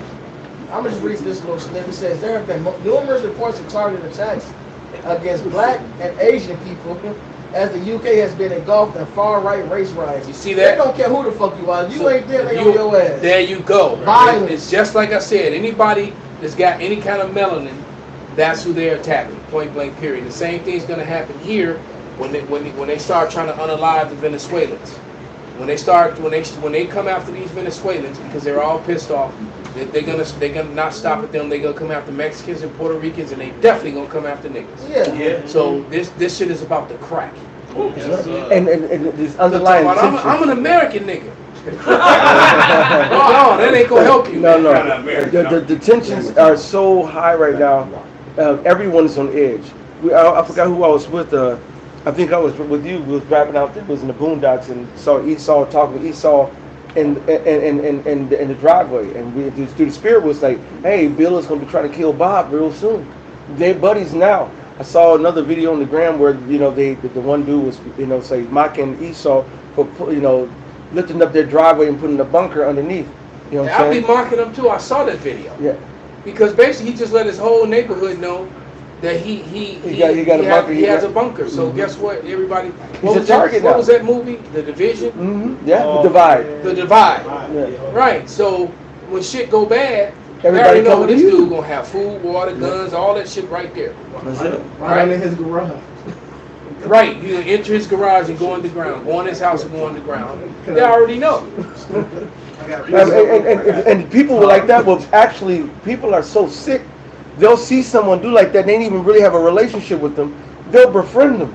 I'm going to just read this little snippet. It says there have been numerous reports of targeted attacks against black and Asian people as the UK has been engulfed in far-right race riots. You see that? They don't care who the fuck you are. You So ain't there, they on your ass. There you go. Violence. It's just like I said. Anybody that's got any kind of melanin, that's who they're attacking. Point blank. Period. The same thing's going to happen here when they start trying to unalive the Venezuelans. When they come after these Venezuelans because they're all pissed off, they're gonna not stop at them. They're gonna come after Mexicans and Puerto Ricans, and they definitely gonna come after niggas. Yeah. So this shit is about the crack. and this underlying I'm an American nigga. No, that ain't gonna help you. No. American. The tensions are so high right now. Everyone's on edge. I forgot who I was with. I think I was with you. We was driving out there. It was in the boondocks and saw Esau talking with Esau in the driveway. And we through the spirit was like, hey, Bill is going to be trying to kill Bob real soon. They're buddies now. I saw another video on the gram where the one dude was say mocking Esau for lifting up their driveway and putting a bunker underneath. You know what I'm I'll saying? be mocking them too. I saw that video. Yeah. Because basically he just let his whole neighborhood know that he has a bunker. So guess what? Everybody, what was that movie? The Division. Mm-hmm. Yeah, the Divide. The Divide. Yeah. Right. So when shit go bad, everybody already know this you. dude gonna have food, water, guns, all that shit right there. That's it. Right in his garage. Right, you enter his garage and go underground, go in his house and go underground. They already know. And people like that will actually, people are so sick, they'll see someone do like that, they ain't even really have a relationship with them, they'll befriend them,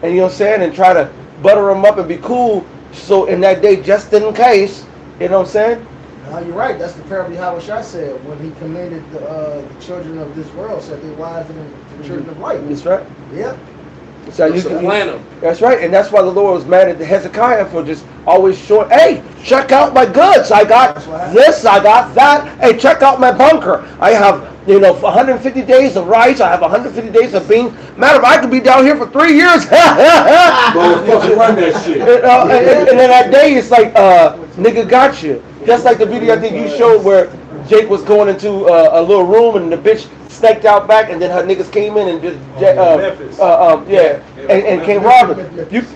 and you know what I'm saying, and try to butter them up and be cool, so in that day, just in case, you know what I'm saying? No, you're right. That's the parable Yahweh Shai said when he commanded the children of this world, said they wise and the children of light. That's right. Yeah. So you can plan them. That's right, and that's why the Lord was mad at Hezekiah for just always showing, hey, check out my goods. I got this, I got that. Hey, check out my bunker. I have, 150 days of rice. I have 150 days of beans. Madam, I could be down here for 3 years. Run that shit. And then that day, it's like, nigga got you. Just like the video I think you showed where Jake was going into a little room and the bitch snaked out back, and then her niggas came in and just and came robbing.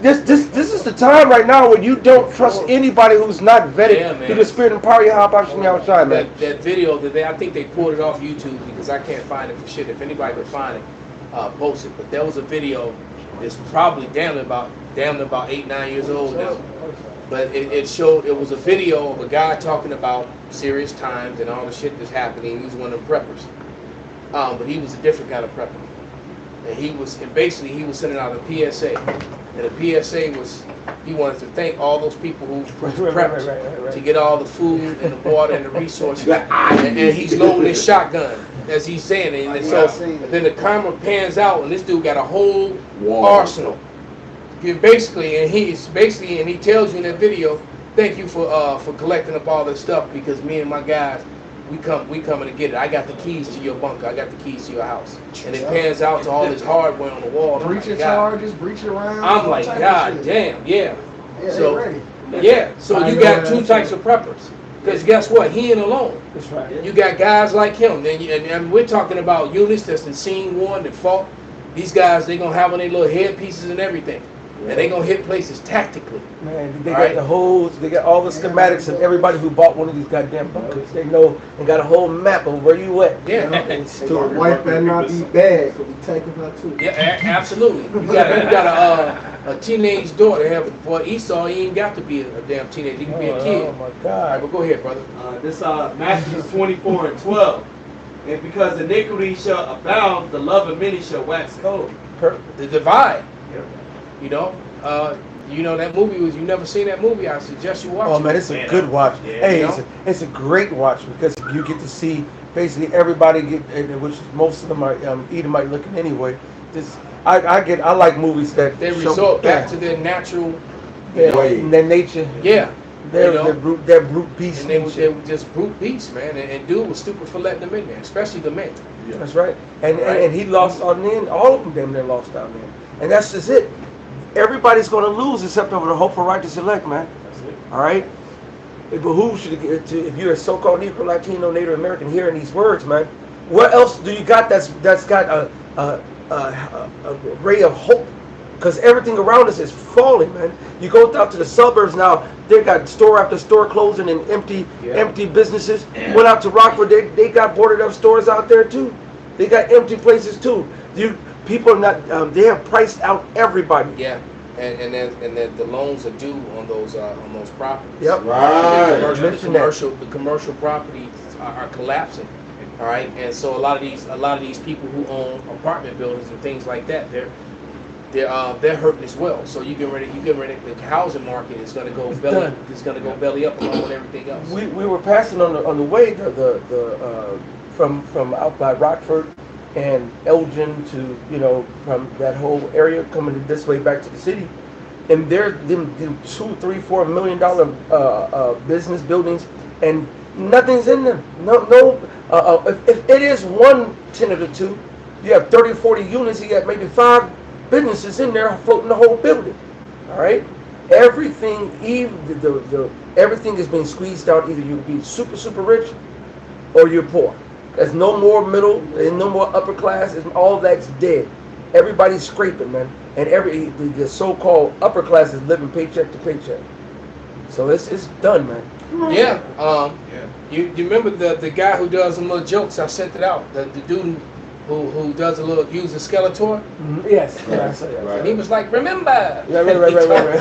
This is the time right now where you don't trust anybody who's not vetted through the spirit and power of Yahweh Shai, man. That video I think they pulled it off YouTube because I can't find it for shit. If anybody can find it, post it. But there was a video that's probably damn about 8-9 years old now. But it showed, it was a video of a guy talking about serious times and all the shit that's happening. He was one of them preppers. But he was a different kind of prepper. And basically he was sending out a PSA. And the PSA was, he wanted to thank all those people who prepped to get all the food and the water and the resources. And he's loading his shotgun, as he's saying it. And so then the camera pans out and this dude got a whole arsenal. Basically, and he tells you in that video, thank you for collecting up all this stuff because me and my guys, we coming to get it. I got the keys to your bunker. I got the keys to your house. And it pans out to all this hardware on the wall. Breaching charges, breaching around. I'm like, God damn, yeah. So you got two types of preppers. Because guess what? He ain't alone. That's right. You got guys like him. And we're talking about units that's in scene one that fought. These guys, they gonna have on their little headpieces and everything. And they gonna hit places tactically. Man, they got the holes, they got all the schematics, and everybody who bought one of these goddamn bunkers, they know and got a whole map of where you at. Yeah. So the wife better not be bad, so we taking her too. Yeah, absolutely. You got a teenage daughter. Boy, Esau, he ain't got to be a damn teenager. He can be a kid. Oh my God. All right, but go ahead, brother. This Matthew 24:12. And because iniquity shall abound, the love of many shall wax cold. The Divide. That movie was, you never seen that movie, I suggest you watch it. Oh man, it's a good watch. Hey, it's a great watch because you get to see basically everybody which most of them are Edomite looking anyway. I like movies that they resort back to their natural their nature. Yeah. They're brute beasts. And they were just brute beasts, man. And dude was stupid for letting them in there, especially the men. Yeah. That's right. And he lost on the end. All of them damn near lost out there. And that's just it. Everybody's going to lose except over the hope for righteous elect, man. That's it. All right? It behooves you if you're a so-called Negro, Latino, Native American hearing these words, man. What else do you got that's got a ray of hope? Because everything around us is falling, man. You go out to the suburbs now, they got store after store closing and empty businesses. Went out to Rockford, they got boarded up stores out there too. They got empty places too. People are not. They have priced out everybody. Yeah, and then the loans are due on those properties. Yep. Right. The commercial properties are collapsing. All right, and so a lot of these people who own apartment buildings and things like that, they're hurting as well. So you get ready. The housing market is going to go belly. It's going to go belly up along with everything else. We were passing on the way from out by Rockford and Elgin to from that whole area coming this way back to the city, and they're them $2, $3, $4 million business buildings, and nothing's in them. No. If it is one tenant or two, you have 30, 40 units. You got maybe 5 businesses in there floating the whole building. All right, everything, everything is being squeezed out. Either you be super rich, or you're poor. There's no more middle. There's no more upper class. All that's dead. Everybody's scraping, man, and the so-called upper class is living paycheck to paycheck. So it's done, man. Yeah. You remember the guy who does some little jokes? I sent it out. The dude who does a little use the Skeletor. Mm-hmm. Yes. And he was like, remember. Right.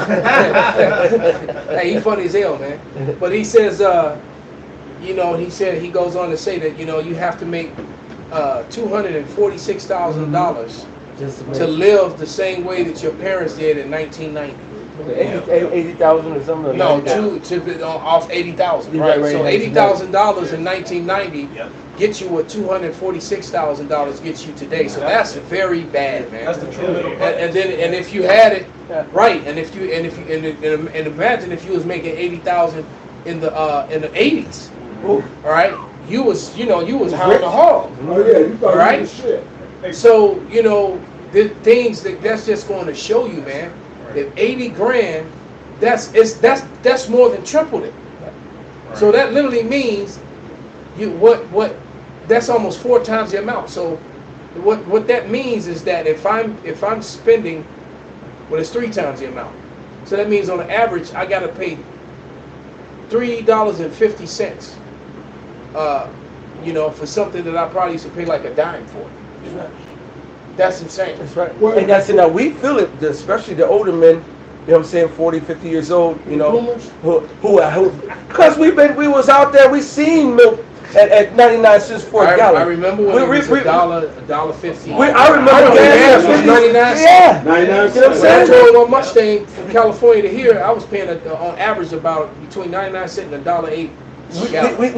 Hey, he funny as hell, man. But he says, he goes on to say that you have to make $246,000 to live the same way that your parents did in 1990. 80,000 or something. No, off 80,000. Right. So $80,000 in 1990 gets you what $246,000 gets you today. So that's very bad, man. That's the truth. And if you had it right, and imagine if you was making 80,000 in the 80s. All right, you was hound the hog. Oh yeah, you thought right? you was shit. So the things that's just going to show you, man. If 80 grand, that's more than tripled it. So that literally means that's almost 4 times the amount. So what that means is that if I'm spending, it's 3 times the amount. So that means on average I got to pay $3.50. For something that I probably used to pay like a dime for. That's insane. That's right. And that's now we feel it, especially the older men, 40, 50 years old, who because we was out there, we seen milk at 99 cents for a gallon. I remember when it was $1.50. I remember gas was 99 cents. Yeah. 99 cents. When I drove on Mustang from California to here, I was paying on average about between 99 cents and $1.08. And I remember when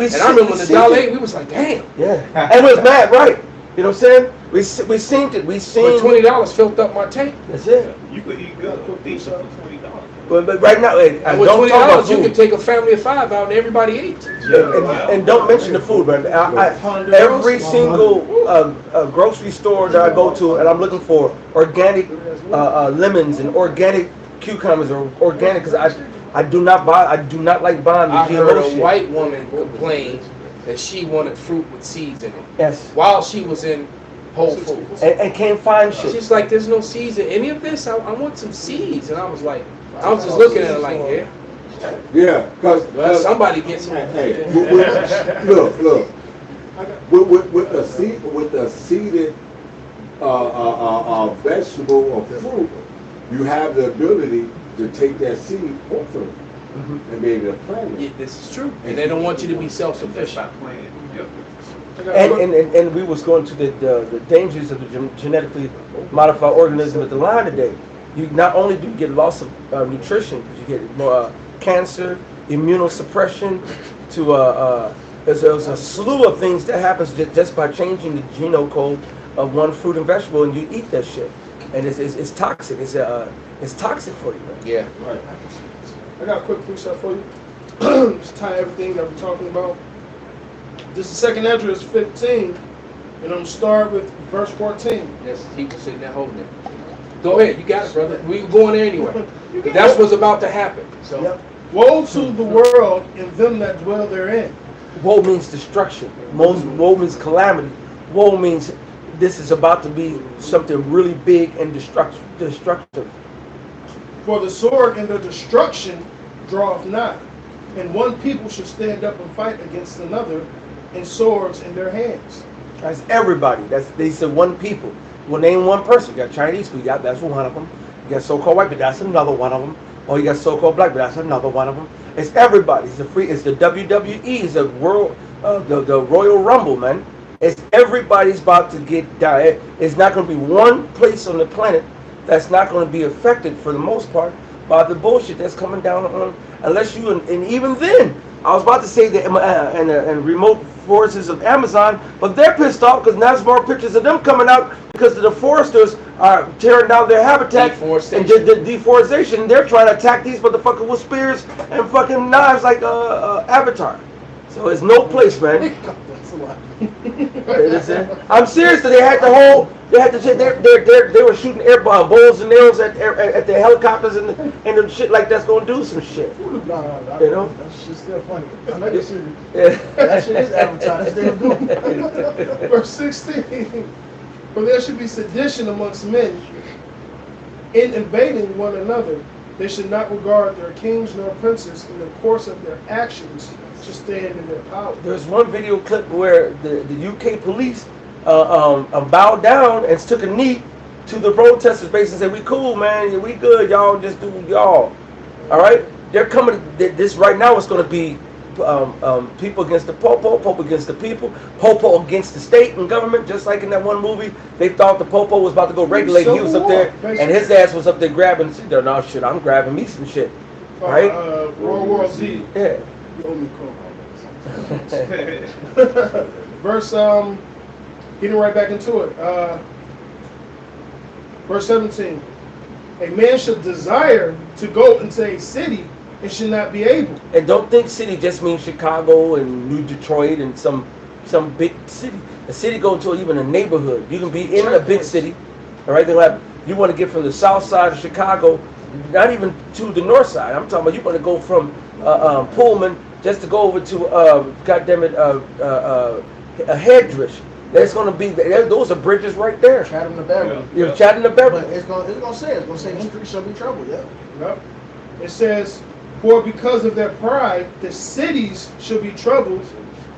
the $1.08, we was like, damn. Yeah. And we was mad, right? You know what I'm saying? We seen it. But $20 filled up my tank. That's it. You could eat good decent for $20. But right now, with $20, you could take a family of 5 out and everybody ate. And don't mention the food, man. Every single grocery store that I go to, and I'm looking for organic lemons and organic cucumbers or organic, because I do not like buying the I GMO heard a shit. white woman complain that she wanted fruit with seeds in it. Yes. While she was in Whole Foods. And can't find shit. She's like, there's no seeds in any of this. I want some seeds. And I was just looking at her like, yeah, because somebody gets some. Hey, look, with the seeded vegetable or fruit, you have the ability to take that seed off of it and be able to plant it. Yeah, this is true. And they don't want you to be self-sufficient. And we was going to the dangers of the genetically modified organism at the line today. You not only do you get loss of nutrition, but you get more cancer, immunosuppression. There's a slew of things that happens just by changing the genome code of one fruit and vegetable, and you eat that shit, and it's toxic. It's toxic for you, man. Yeah. Right. I got a quick precept for you. Just tie everything that we're talking about. This is 2nd Esdras 15, and I'm going to start with verse 14. Yes, he was sitting there holding it. Go ahead, you got it, brother. We were going there anyway. That's what's about to happen. So, yep. Woe to the world and them that dwell therein. Woe means destruction. Woe means calamity. Woe means this is about to be something really big and destructive. For the sword and the destruction draweth nigh, and one people should stand up and fight against another, and swords in their hands. That's everybody. They said one people. Well, name one person. You got Chinese people. That's one of them. You got so-called white, but that's another one of them. Or you got so-called black, but that's another one of them. It's everybody. It's the WWE. It's the world. The Royal Rumble, man. It's everybody's about to get died. It's not going to be one place on the planet that's not going to be affected for the most part by the bullshit that's coming down on. Unless you and even then, I was about to say that and remote forests of Amazon, but they're pissed off because now there's more pictures of them coming out because the foresters are tearing down their habitat and the deforestation. They're trying to attack these motherfuckers with spears and fucking knives like Avatar. So it's no place, man. I'm serious. They had the whole. They were shooting bows and arrows at the helicopters and the shit like that's gonna do some shit. No, you know? That shit's still funny. I know you're serious. Yeah. That shit is Avatar. That's still doing. Verse 16. For there should be sedition amongst men in invading one another. They should not regard their kings nor princes in the course of their actions to stand in their power. There's one video clip where the UK police bowed down and took a knee to the protesters, basically said, "We cool, man. We good. Y'all just do y'all." All right. They're coming. This right now is going to be people against the popo, pope against the people, popo against the state and government. Just like in that one movie, they thought the popo was about to go regulate. He was up there, and his ass was up there grabbing. No shit, I'm grabbing me some shit. Right? World War Z. Yeah. You owe me Verse, getting right back into it. Verse 17. A man should desire to go into a city and should not be able. And don't think city just means Chicago and New Detroit and some big city. A city goes to even a neighborhood. You can be in a big city, all right? You want to get from the south side of Chicago, not even to the north side. I'm talking about you want to go from Pullman just to go over to a Headrich. There's going to be those are bridges right there. Chatham to Beverly. You're Chatham to Beverly. But it's going to say the streets shall be troubled. Yeah. Yep. It says, for because of their pride, the cities should be troubled,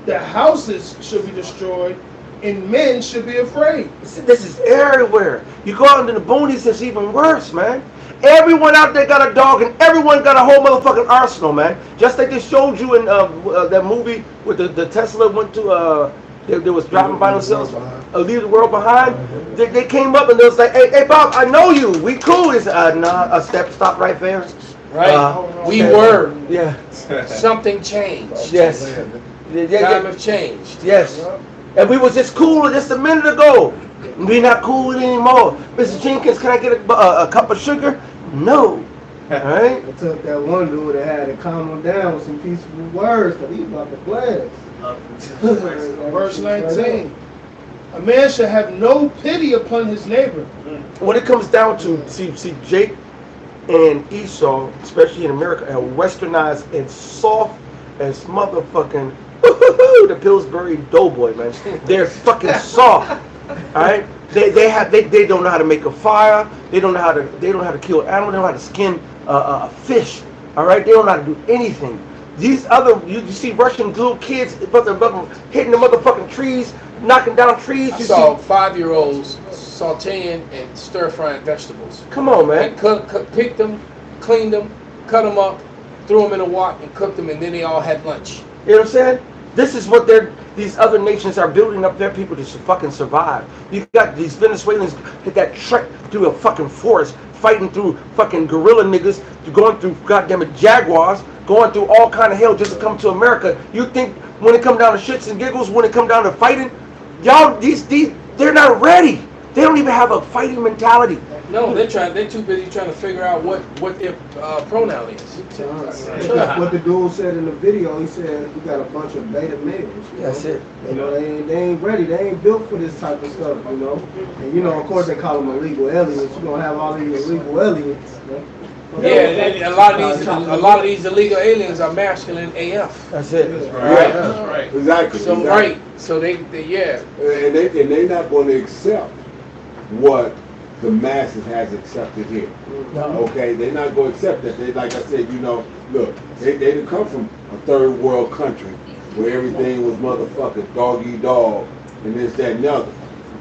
the houses should be destroyed, and men should be afraid. This is everywhere. You go out into the boonies, it's even worse, man. Everyone out there got a dog, and everyone got a whole motherfucking arsenal, man. Just like they showed you in that movie with the Tesla went to they was driving by themselves, leave the world behind. They came up and they was like, hey Bob, I know you. We cool. They said, nah, stop right there. Right. We were. Yeah. Something changed. Yes. Time have changed. Yes. And we was just cool just a minute ago. We not cool anymore. Mr. Jenkins, can I get a cup of sugar? No. All right. I took that one dude that had to calm him down with some peaceful words because he was about to blast. Verse 19. A man should have no pity upon his neighbor. When it comes down to, see, Jake and Esau, especially in America, are westernized and soft as motherfucking the Pillsbury Doughboy, man. They're fucking soft. Alright? They don't know how to make a fire. They don't know how to kill an animal. They don't know how to skin a fish. Alright? They don't know how to do anything. These other, you see Russian little kids hitting the motherfucking trees, knocking down trees. I saw 5-year-olds sauteing and stir-frying vegetables. Come on, man. They picked them, cleaned them, cut them up, threw them in a wok and cooked them, and then they all had lunch. You know what I'm saying? This is what these other nations are building up their people to fucking survive. You got these Venezuelans that trek through a fucking forest, fighting through fucking gorilla niggas, going through goddammit jaguars, going through all kind of hell just to come to America. You think when it come down to shits and giggles, when it come down to fighting, y'all they're not ready. They don't even have a fighting mentality. No, they're too busy trying to figure out what their pronoun is. What the dude said in the video, he said we got a bunch of beta males. That's it. You know, they ain't ready. They ain't built for this type of stuff, you know. And you know, of course they call them illegal aliens. You're gonna have all these illegal aliens. Yeah, a lot of these illegal aliens are masculine AF. That's it. That's right. Exactly. So exactly. right. So they And they're not going to accept what the masses has accepted here. No. Okay, they're not going to accept that. They, like I said, you know, look, they didn't come from a third world country where everything was motherfucking dog eat dog and this, that, and the other.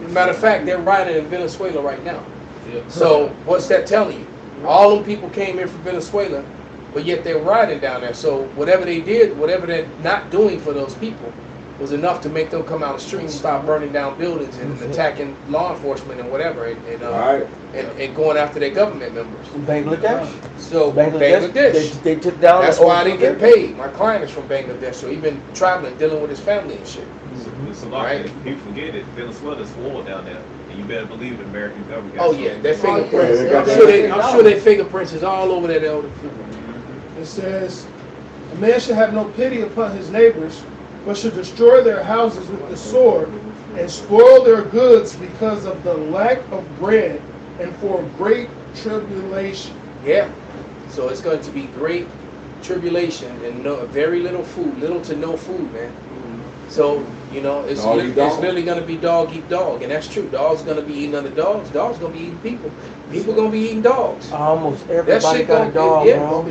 Matter of fact, they're rioting in Venezuela right now. So what's that telling you? All them people came in from Venezuela, but yet they're rioting down there. So whatever they did, whatever they're not doing for those people, was enough to make them come out the streets, start burning down buildings and attacking law enforcement and whatever, and going after their government members. Bangladesh. So Bangladesh. They took down. That's why they get paid. My client is from Bangladesh, so he's been traveling, dealing with his family and shit. It's a lot. Right? People forget it. Venezuela's war down there, and you better believe the American government. Oh yeah, their fingerprints. I'm sure their fingerprints is all over that elder people. It says, a man should have no pity upon his neighbors, but should destroy their houses with the sword and spoil their goods because of the lack of bread and for great tribulation. Yeah. So it's going to be great tribulation and very little food, little to no food, man. So You know, it's Dog eat dog. literally gonna be dog eat dog, and that's true. Dogs gonna be eating other dogs. Dogs gonna be eating people. People gonna be eating dogs. Almost That everybody shit got gonna a dog, yeah. bro.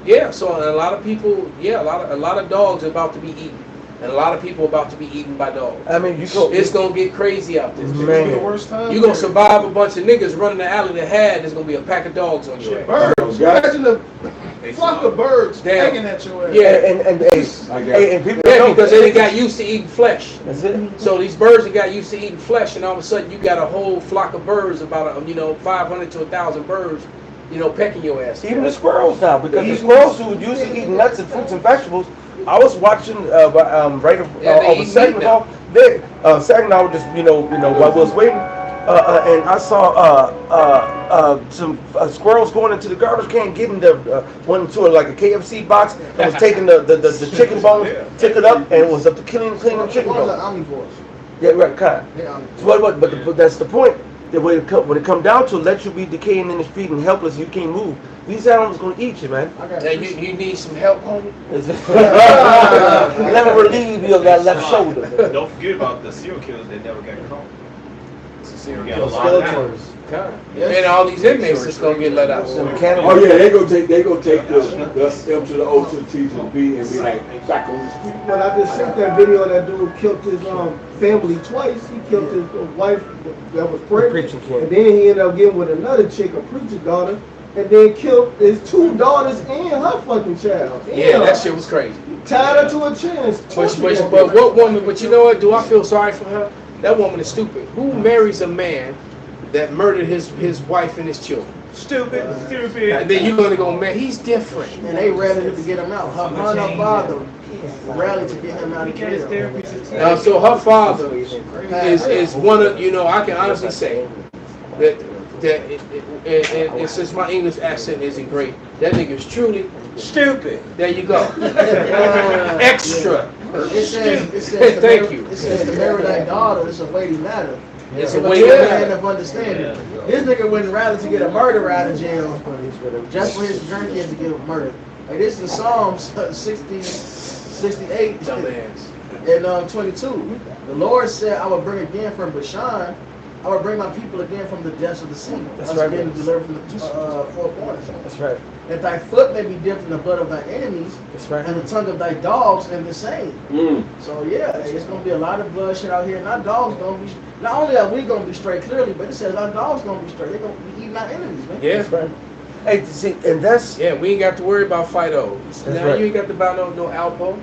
Yeah. So a lot of people, a lot of dogs are about to be eaten, and a lot of people about to be eaten by dogs. I mean, you go. It's gonna get crazy out there. It's Man. the worst time. You gonna survive a bunch of niggas running the alley that had. There's gonna be a pack of dogs on your ass. Birds. Imagine a flock of birds Damn. hanging at your ass. Yeah. And people Yeah, know because they got used to eating flesh. That's it. So these birds that got used to eating flesh, and all of a sudden you got a whole flock of birds, about 500 to 1,000 birds, pecking your ass. Even the squirrels now, because the squirrels who used to eat nuts and fruits and vegetables, I was watching right they over eat Saginaw. meat now. Saginaw just while we was waiting, and I saw some squirrels going into the garbage can, getting went into like a KFC box and was taking the chicken bones, took it up, and was up to cleaning the chicken Ones are bones. omnivores. Yeah, right, kind. They're omnivores. But that's the point. That when it come down to let you be decaying in the street and helpless, you can't move. These animals gonna eat you, man. I got Now, you need some help, homie? Let me relieve you of that left shoulder. Don't forget about the serial killers that never got caught. Serial Yeah, killers. a lot of them. And all these inmates is gonna get let out. Some cannibal. Oh yeah, they gonna take the M to the O to the T to the B and be like back on the street. But I just seen that video of that dude killed his family twice. He killed his wife that was pregnant, Preaching kid. and then he ended up getting with another chick, a preacher daughter, and then killed his two daughters and her fucking child. Yeah, that shit was crazy. Tied her to a chair. But what woman? But you know what? Do I feel sorry for her? That woman is stupid. Who marries a man that murdered his wife and his children? Stupid. And then you're gonna go, man, he's different. And they rallied to get him out. Her father rallied to get him out of jail. Now, so her father is one of, I can honestly say that and since my English accent isn't great, that nigga is truly stupid. There you go. Extra. It says Thank you. It says to marry thy daughter is a weighty matter. It's a But weighty the matter. man of understanding. This nigga wouldn't rather to get a murderer out of jail just for his drinking to get murdered. Like this is Psalms 68 and 22. The Lord said, I will bring again from Bashan, I will bring my people again from the depths of the sea. That's Once right. again delivered from the four corners. That's right. That thy foot may be dipped in the blood of thy enemies, That's right. and the tongue of thy dogs in the same. Mm. So yeah, it's gonna be a lot of bloodshed out here. And our dogs gonna be. Not only are we gonna be straight clearly, but it says our dogs gonna be straight. They're gonna be eating our enemies, man. Yeah. That's right. Hey, see, and that's Yeah, we ain't got to worry about Fido. Now right. you ain't got to buy no Alpo.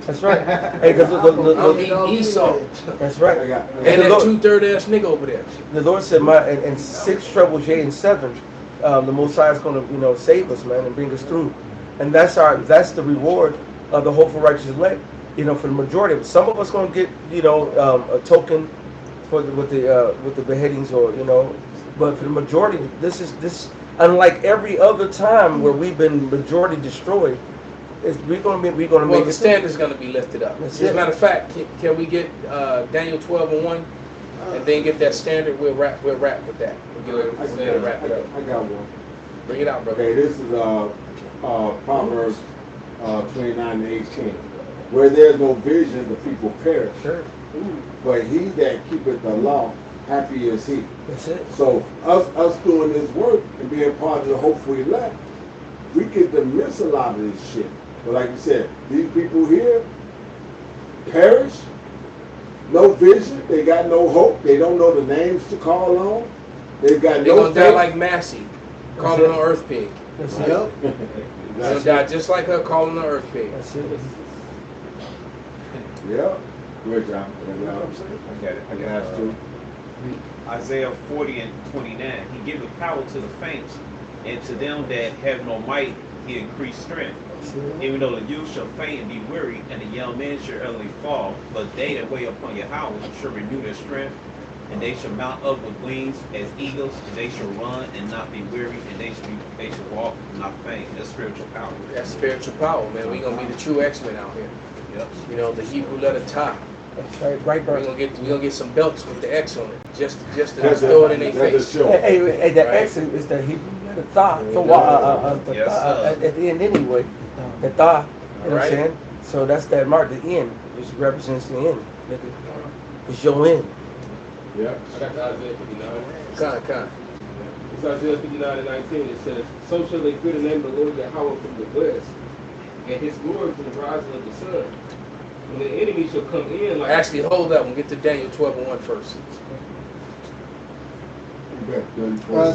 that's right. Hey, because I'm eating Esau. that's right. I got. And the that Lord- 2/3 ass nigga over there. The Lord said, and 6 troubles, yea, and 7, the Most High is going to, save us, man, and bring us through. And that's the reward of the hopeful righteous elect. For the majority of it. Some of us going to get, a token with the beheadings, or but for the majority, this unlike every other time where we've been majority destroyed. We're going to Well, make the it. standard's going to be lifted up. That's As a it. matter of fact, can we get Daniel 12:1, and then get that standard? We'll wrap with that. We'll get it wrap it up. I got one. Bring it out, brother. Okay, this is Proverbs 29 and 18. Where there's no vision, the people perish. Sure. But he that keepeth the law, happy is he. That's it. So us doing this work and being part of the hopeful elect, we get to miss a lot of this shit. But like you said, these people here perish, no vision, they got no hope, they don't know the names to call on, they've got They're no going to die faith. like Massey, calling on Earth Pig. That's Yep. it. They're going to die just like her, calling on Earth Pig. That's it. Yeah, good job. I got it. I got That's it. true. Isaiah 40 and 29. He giveth power to the faint, and to them that have no might, he increased strength. Even though the youth shall faint and be weary, and the young men shall early fall, but they that wait upon Yahweh shall renew their strength, and they shall mount up with wings as eagles, and they shall run and not be weary, and they shall walk and not faint. That's spiritual power. That's spiritual power, man. We're going to be the true X-Men out here. Yep. The Hebrew letter Tau. That's right, We're brother. gonna get some belts with the X on it, just to throw it in their face. Hey, the Right. X is the Hebrew letter Tha. So the Yes, Tha, sir. at the end anyway. The Tha. You know what I'm Right. saying? So that's that mark, the end. It represents the end. Nigga. It's your end. Yeah. I got the Isaiah 59. Con. It's Isaiah 59:19. It says, "So shall they fear the name of the Lord Yahweh from the west, and his glory from the rising of the sun. When the enemy shall come in like..." Actually, hold up and get to Daniel 12:1 first.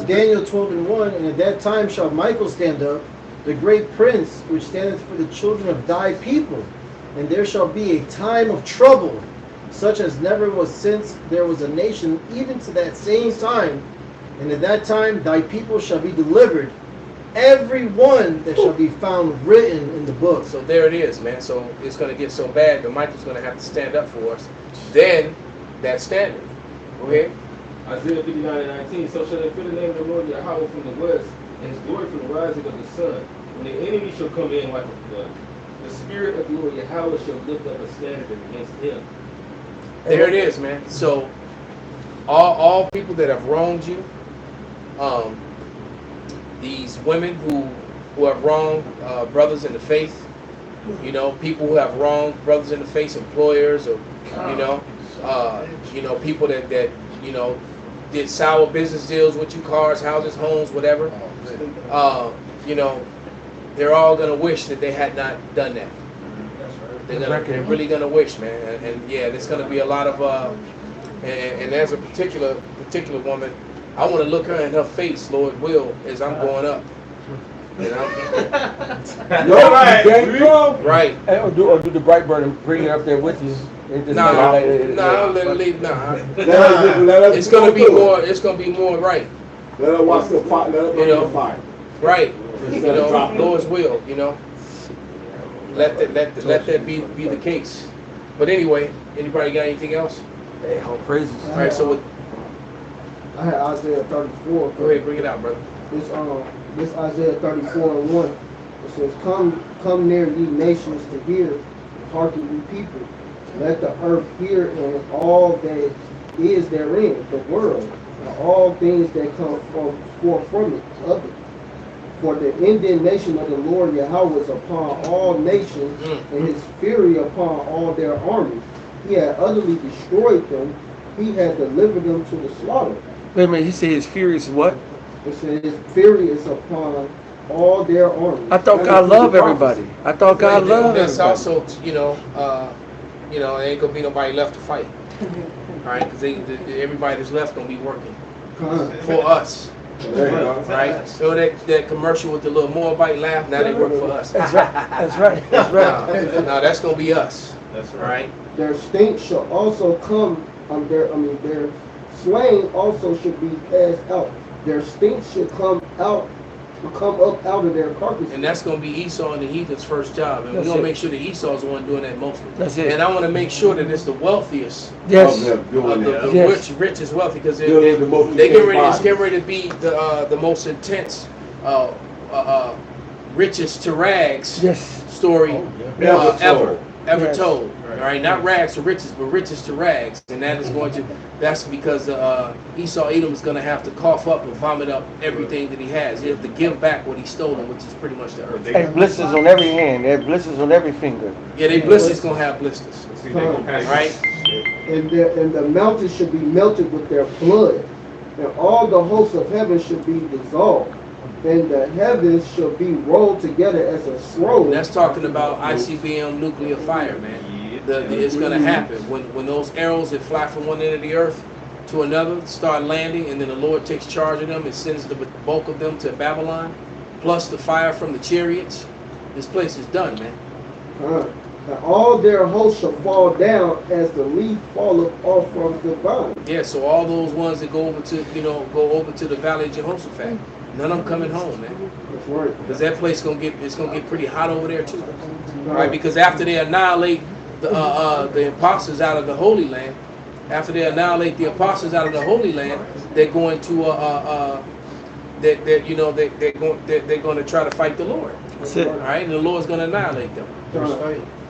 Daniel 12:1, and at that time shall Michael stand up, the great prince, which standeth for the children of thy people. And there shall be a time of trouble, such as never was since there was a nation, even to that same time. And at that time thy people shall be delivered, every one that shall be found written in the book. So there it is, man. So it's going to get so bad that Michael's going to have to stand up for us. Then that's standing. Go ahead. Isaiah 59:19. "So shall they fear the name of the Lord Yahweh from the west, and his glory from the rising of the sun. When the enemy shall come in like a flood, the spirit of the Lord Yahweh shall lift up a standard against him." There it is, man. So all people that have wronged you, these women who have wronged brothers in the faith, you know, people who have wronged brothers in the faith, employers, or people that you know did sour business deals with you, cars, houses, homes, whatever. You know, they're all gonna wish that they had not done that. They're really gonna wish, man, and yeah, there's gonna be a lot of and there's a particular woman. I want to look her in her face, Lord will, as I'm going up. You know? Right. Or do the Brightburn and bring it up there with you. Nah, let it leave. Nah. It's gonna be more. It's gonna be more right. Let her watch the fire. Let her burn the fire. Right. You know, Lord's will. You know. Let that be the case. But anyway, anybody got anything else? Hey, all praises. All right. So I had Isaiah 34. go ahead, bring it out, brother. This Isaiah 34:1. It says, Come near, ye nations, to hear, hearken, ye people. Let the earth hear, and all that is therein, the world, and all things that come forth from it, of it. For the indignation of the Lord Yahweh is upon all nations, and his fury upon all their armies. He had utterly destroyed them. He had delivered them to the slaughter. Wait a minute, he said his fury is what? It says his fury is upon all their armies. I thought God loved everybody. I thought God loved That's everybody. also, there ain't gonna be nobody left to fight. All right, because everybody that's left gonna be working for us. Right? So that commercial with the little Moabite laugh, now they work for us. That's right. That's right. That's right. Now that's gonna be us. That's right. Their stink shall also come. Their slain also should be cast out. Their stink should come up out of their carcasses. And that's going to be Esau and the heathen's first job. And we're going to make sure that Esau's the one doing that mostly. That's it. And I want to make sure that it's the wealthiest Yes. of the Yes. richest wealthy, because they get ready to be the most intense, richest to rags story ever told. All right, not rags to riches, but riches to rags, and that's because Esau Edom is going to have to cough up and vomit up everything that he has. He has to give back what he's stolen, which is pretty much the earth. Hey, blisters on every hand. They have blisters on every finger. Yeah, they blisters gonna have blisters. Right? And the mountains should be melted with their blood, and all the hosts of heaven should be dissolved, and the heavens shall be rolled together as a scroll. And that's talking about ICBM nuclear fire, man. It's gonna happen when those arrows that fly from one end of the earth to another start landing, and then the Lord takes charge of them and sends the bulk of them to Babylon, plus the fire from the chariots. This place is done, man. And all their hosts shall fall down as the leaf falleth off from the vine. Yeah, so all those ones that go over to the valley of Jehoshaphat, none of them coming home, man. That's right. Because that place gonna get pretty hot over there too, right? Because after they annihilate the apostles out of the Holy Land, they're going to they're going to try to fight the Lord. That's it. All right, and the Lord's going to annihilate them.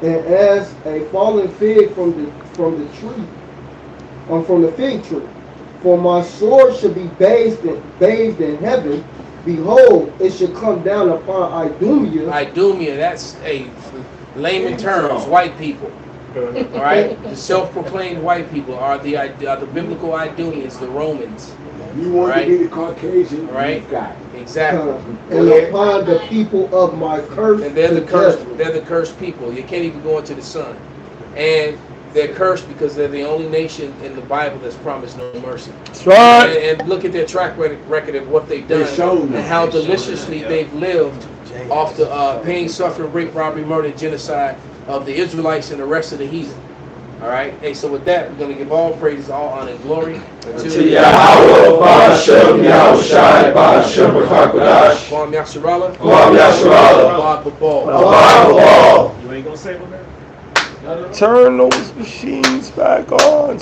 And as a fallen fig from the fig tree, for my sword should be bathed in heaven. Behold, it should come down upon Idumea. Idumea, that's a layman terms, white people. All right, the self-proclaimed white people are the biblical Idumeans, the Romans. You want Right. to be the Caucasian, Right. you got it. Exactly. And upon the people of my curse. And they're the cursed. judgment. They're the cursed people. You can't even go into the sun. And they're cursed because they're the only nation in the Bible that's promised no mercy. That's right. And look at their track record of what they've done They've shown and them. how deliciously they've lived off the pain, suffering, rape, robbery, murder, genocide of the Israelites and the rest of the heathen. All right. Hey, so with that, we're going to give all praises, all honor, and glory To Yahweh, Ba'ashem, Yahushai, Ba'ashem, B'Chakodash. Kwam Yasharallah. Kwam Yasharallah. Allah B'Bal. Allah B'Bal. You ain't gonna say what, man? Turn those machines back on.